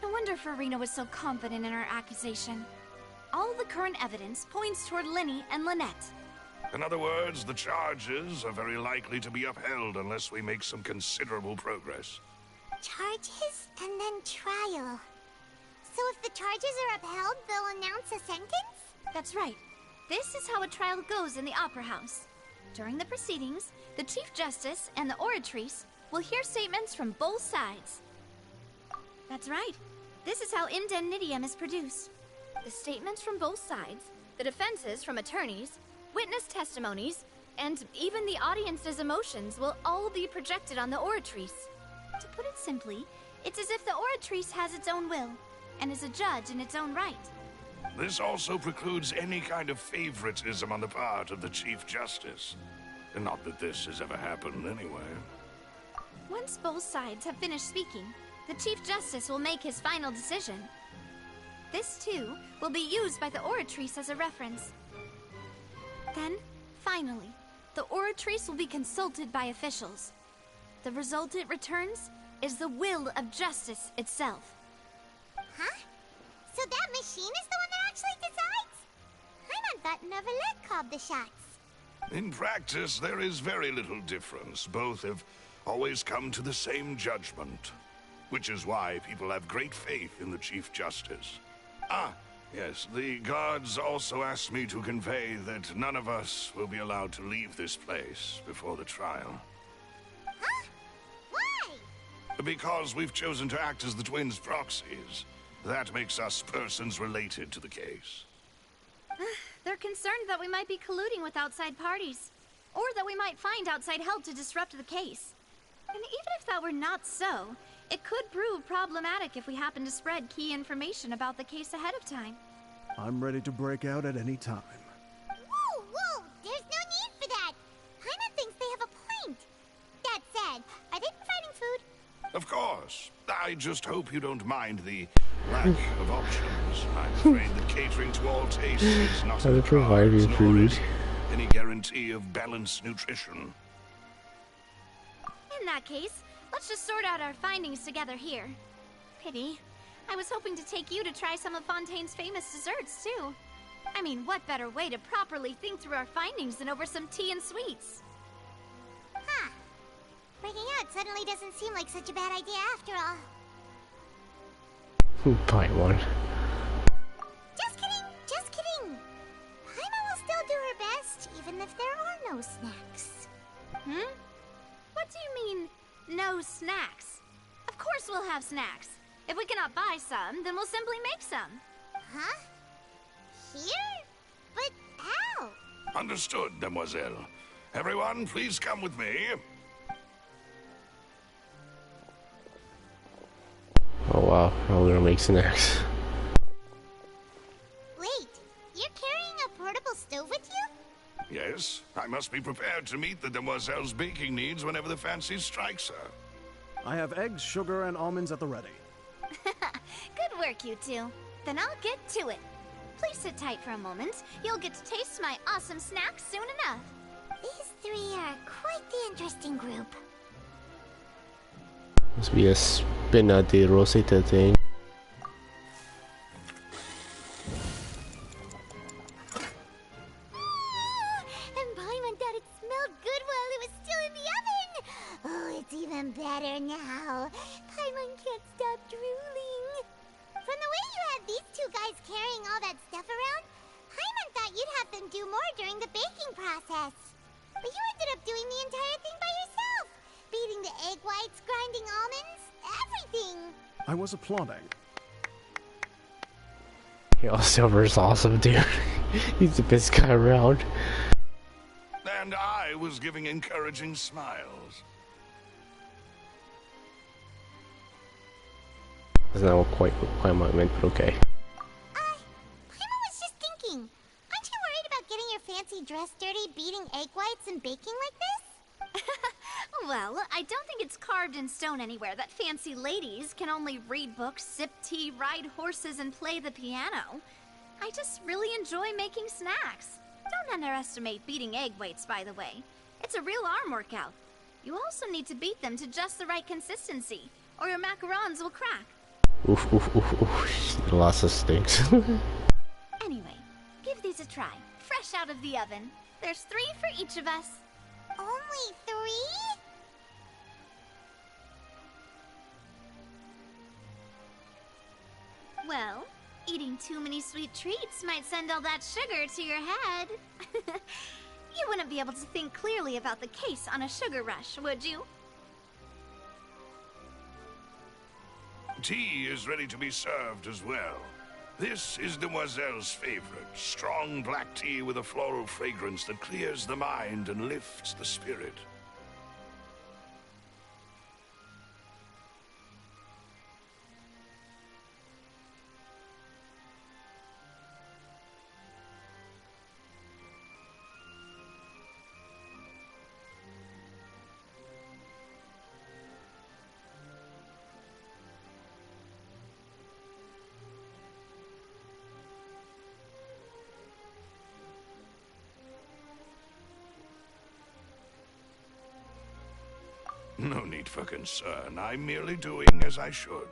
No wonder Farina was so confident in her accusation. All the current evidence points toward Lenny and Lynette. In other words, the charges are very likely to be upheld unless we make some considerable progress. Charges and then trial. So if the charges are upheld, they'll announce a sentence? That's right. This is how a trial goes in the Opera House. During the proceedings, the Chief Justice and the Oratrice will hear statements from both sides. That's right. This is how indemnitium is produced. The statements from both sides, the defenses from attorneys, witness testimonies, and even the audience's emotions will all be projected on the Oratrice. To put it simply, it's as if the Oratrice has its own will, and is a judge in its own right. This also precludes any kind of favoritism on the part of the Chief Justice. And not that this has ever happened anyway. Once both sides have finished speaking, the Chief Justice will make his final decision. This, too, will be used by the Oratrice as a reference. Then, finally, the Oratrice will be consulted by officials. The result it returns is the will of justice itself. Huh? So that machine is the one that actually decides? Paimon thought Neuvillette called the shots. In practice, there is very little difference. Both have always come to the same judgment. Which is why people have great faith in the Chief Justice. Ah, yes, the guards also asked me to convey that none of us will be allowed to leave this place before the trial. Huh? Why? Because we've chosen to act as the twins' proxies. That makes us persons related to the case. They're concerned that we might be colluding with outside parties, or that we might find outside help to disrupt the case. And even if that were not so, it could prove problematic if we happen to spread key information about the case ahead of time. I'm ready to break out at any time. Whoa, whoa! There's no need for that! Paimon thinks they have a point. That said, are they providing food? Of course. I just hope you don't mind the lack of options. I'm afraid that catering to all tastes is not How to provide you food. Any guarantee of balanced nutrition. In that case, let's just sort out our findings together here. Pity. I was hoping to take you to try some of Fontaine's famous desserts, too. I mean, what better way to properly think through our findings than over some tea and sweets? Huh. Breaking out suddenly doesn't seem like such a bad idea after all. Buy one. Just kidding, just kidding. Paimon will still do her best, even if there are no snacks. What do you mean, no snacks? Of course we'll have snacks. cannot buy some, then we'll simply make some. Huh? Here? But how? Understood, Demoiselle. Everyone, please come with me. Oh wow, now we're gonna make snacks. Wait, you're carrying a portable stove with you? Yes, I must be prepared to meet the Demoiselle's baking needs whenever the fancy strikes her. I have eggs, sugar, and almonds at the ready. Good work, you two. Then I'll get to it. Please sit tight for a moment. You'll get to taste my awesome snack soon enough. These three are quite the interesting group. Must be a spina de rosita thing. And Paimon thought it smelled good while it was still in the oven. Oh, it's even better now. Paimon can't stop drooling. From the way you had these two guys carrying all that stuff around, Paimon thought you'd have them do more during the baking process. But you ended up doing the entire thing by yourself. Beating the egg whites, grinding almonds, everything. I was applauding. Yo, Silver's awesome, dude. He's the best guy around. And I was giving encouraging smiles. That's not quite what Paimon meant, but okay. Paimon was just thinking. Aren't you worried about getting your fancy dress dirty, beating egg whites and baking like this? Well, I don't think it's carved in stone anywhere that fancy ladies can only read books, sip tea, ride horses, and play the piano. I just really enjoy making snacks. Don't underestimate beating egg whites, by the way. It's a real arm workout. You also need to beat them to just the right consistency, or your macarons will crack. Oof, oof, oof, oof. Lots of stinks. Anyway, give these a try. Fresh out of the oven. There's 3 for each of us. Only 3? Well, eating too many sweet treats might send all that sugar to your head. You wouldn't be able to think clearly about the case on a sugar rush, would you? Tea is ready to be served as well. This is Demoiselle's favorite, strong black tea with a floral fragrance that clears the mind and lifts the spirit. No need for concern. I'm merely doing as I should.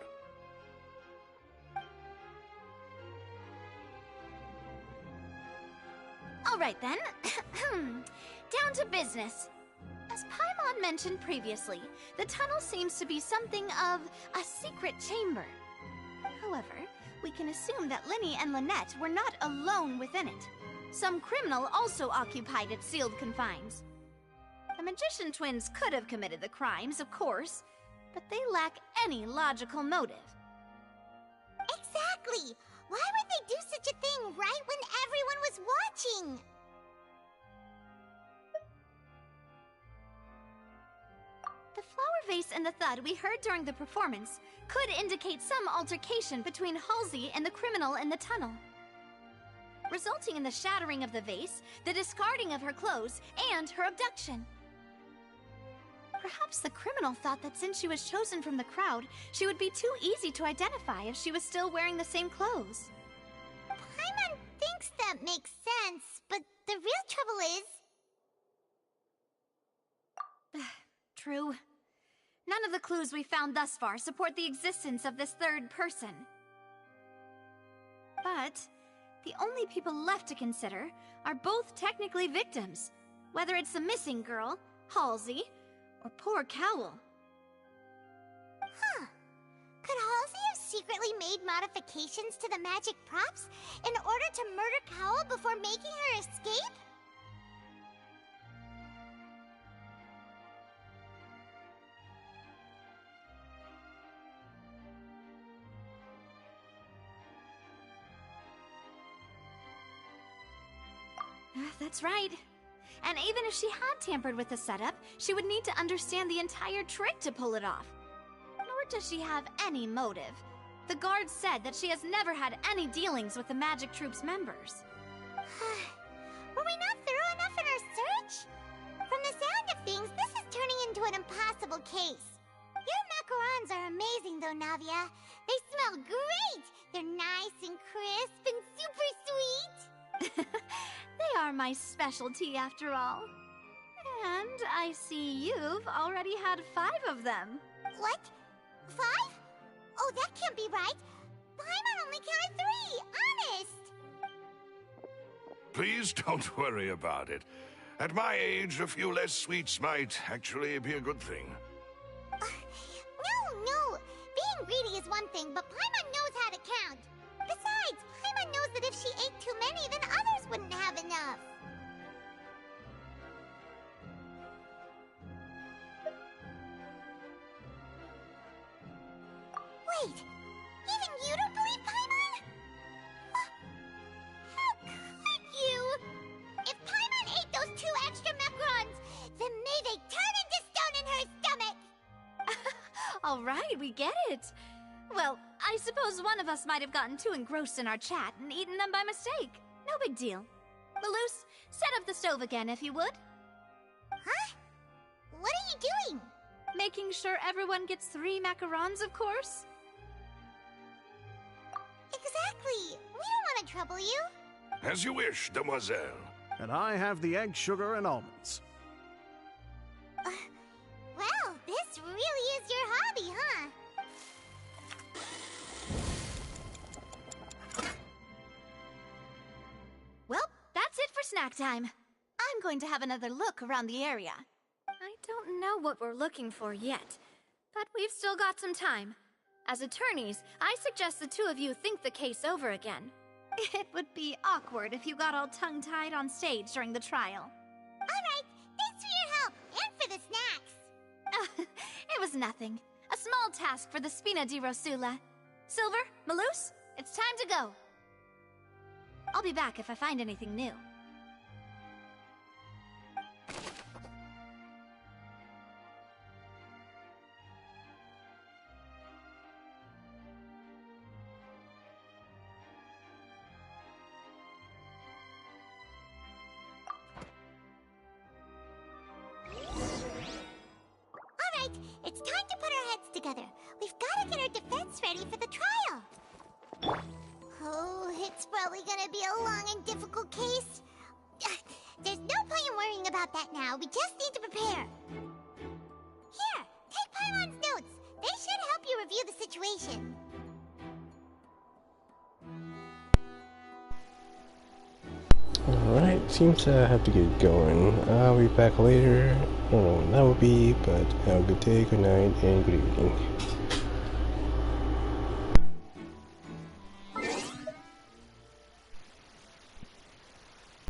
All right then. Down to business. As Paimon mentioned previously, the tunnel seems to be something of a secret chamber. However, we can assume that Linny and Lynette were not alone within it. Some criminal also occupied its sealed confines. The magician twins could have committed the crimes, of course, but they lack any logical motive. Exactly! Why would they do such a thing right when everyone was watching? The flower vase and the thud we heard during the performance could indicate some altercation between Halsey and the criminal in the tunnel, resulting in the shattering of the vase, the discarding of her clothes, and her abduction. Perhaps the criminal thought that since she was chosen from the crowd, she would be too easy to identify if she was still wearing the same clothes. Paimon thinks that makes sense, but the real trouble is... True. None of the clues we found thus far support the existence of this third person. But the only people left to consider are both technically victims, whether it's the missing girl, Halsey, or poor Cowell. Huh. Could Halsey have secretly made modifications to the magic props in order to murder Cowell before making her escape? That's right. And even if she had tampered with the setup, she would need to understand the entire trick to pull it off. Nor does she have any motive. The guard said that she has never had any dealings with the Magic Troop's members. Were we not thorough enough in our search? From the sound of things, this is turning into an impossible case. Your macarons are amazing though, Navia. They smell great! They're nice and crisp and super sweet! They are my specialty after all. And I see you've already had 5 of them. What? 5? Oh, that can't be right. Paimon only counted 3, honest! Please don't worry about it. At my age, a few less sweets might actually be a good thing. No. Being greedy is one thing, but Paimon knows how to count. Besides, Paimon knows that if she ate too many, then others wouldn't have enough. Wait, even you don't believe Paimon? How could you? If Paimon ate those 2 extra macarons, then may they turn into stone in her stomach! All right, we get it. Well, I suppose one of us might have gotten too engrossed in our chat and eaten them by mistake. No big deal. Maloose, set up the stove again if you would. Huh? What are you doing? Making sure everyone gets 3 macarons, of course. Exactly. We don't want to trouble you. As you wish, demoiselle. And I have the egg, sugar, and almonds. Well, this really is your hobby, huh? Well, that's it for snack time. I'm going to have another look around the area. I don't know what we're looking for yet, but we've still got some time. As attorneys, I suggest the 2 of you think the case over again. It would be awkward if you got all tongue-tied on stage during the trial. All right, thanks for your help, and for the snacks. It was nothing. A small task for the Spina di Rosula. Silver, Maloose, it's time to go. I'll be back if I find anything new. It's time to put our heads together. We've got to get our defense ready for the trial. Oh, it's probably gonna be a long and difficult case. There's no point in worrying about that now. We just need to prepare. Here, take Paimon's notes. They should help you review the situation. Alright, seems to have to get going. I'll be back later. I don't know when that will be, but have a good day, good night, and good evening.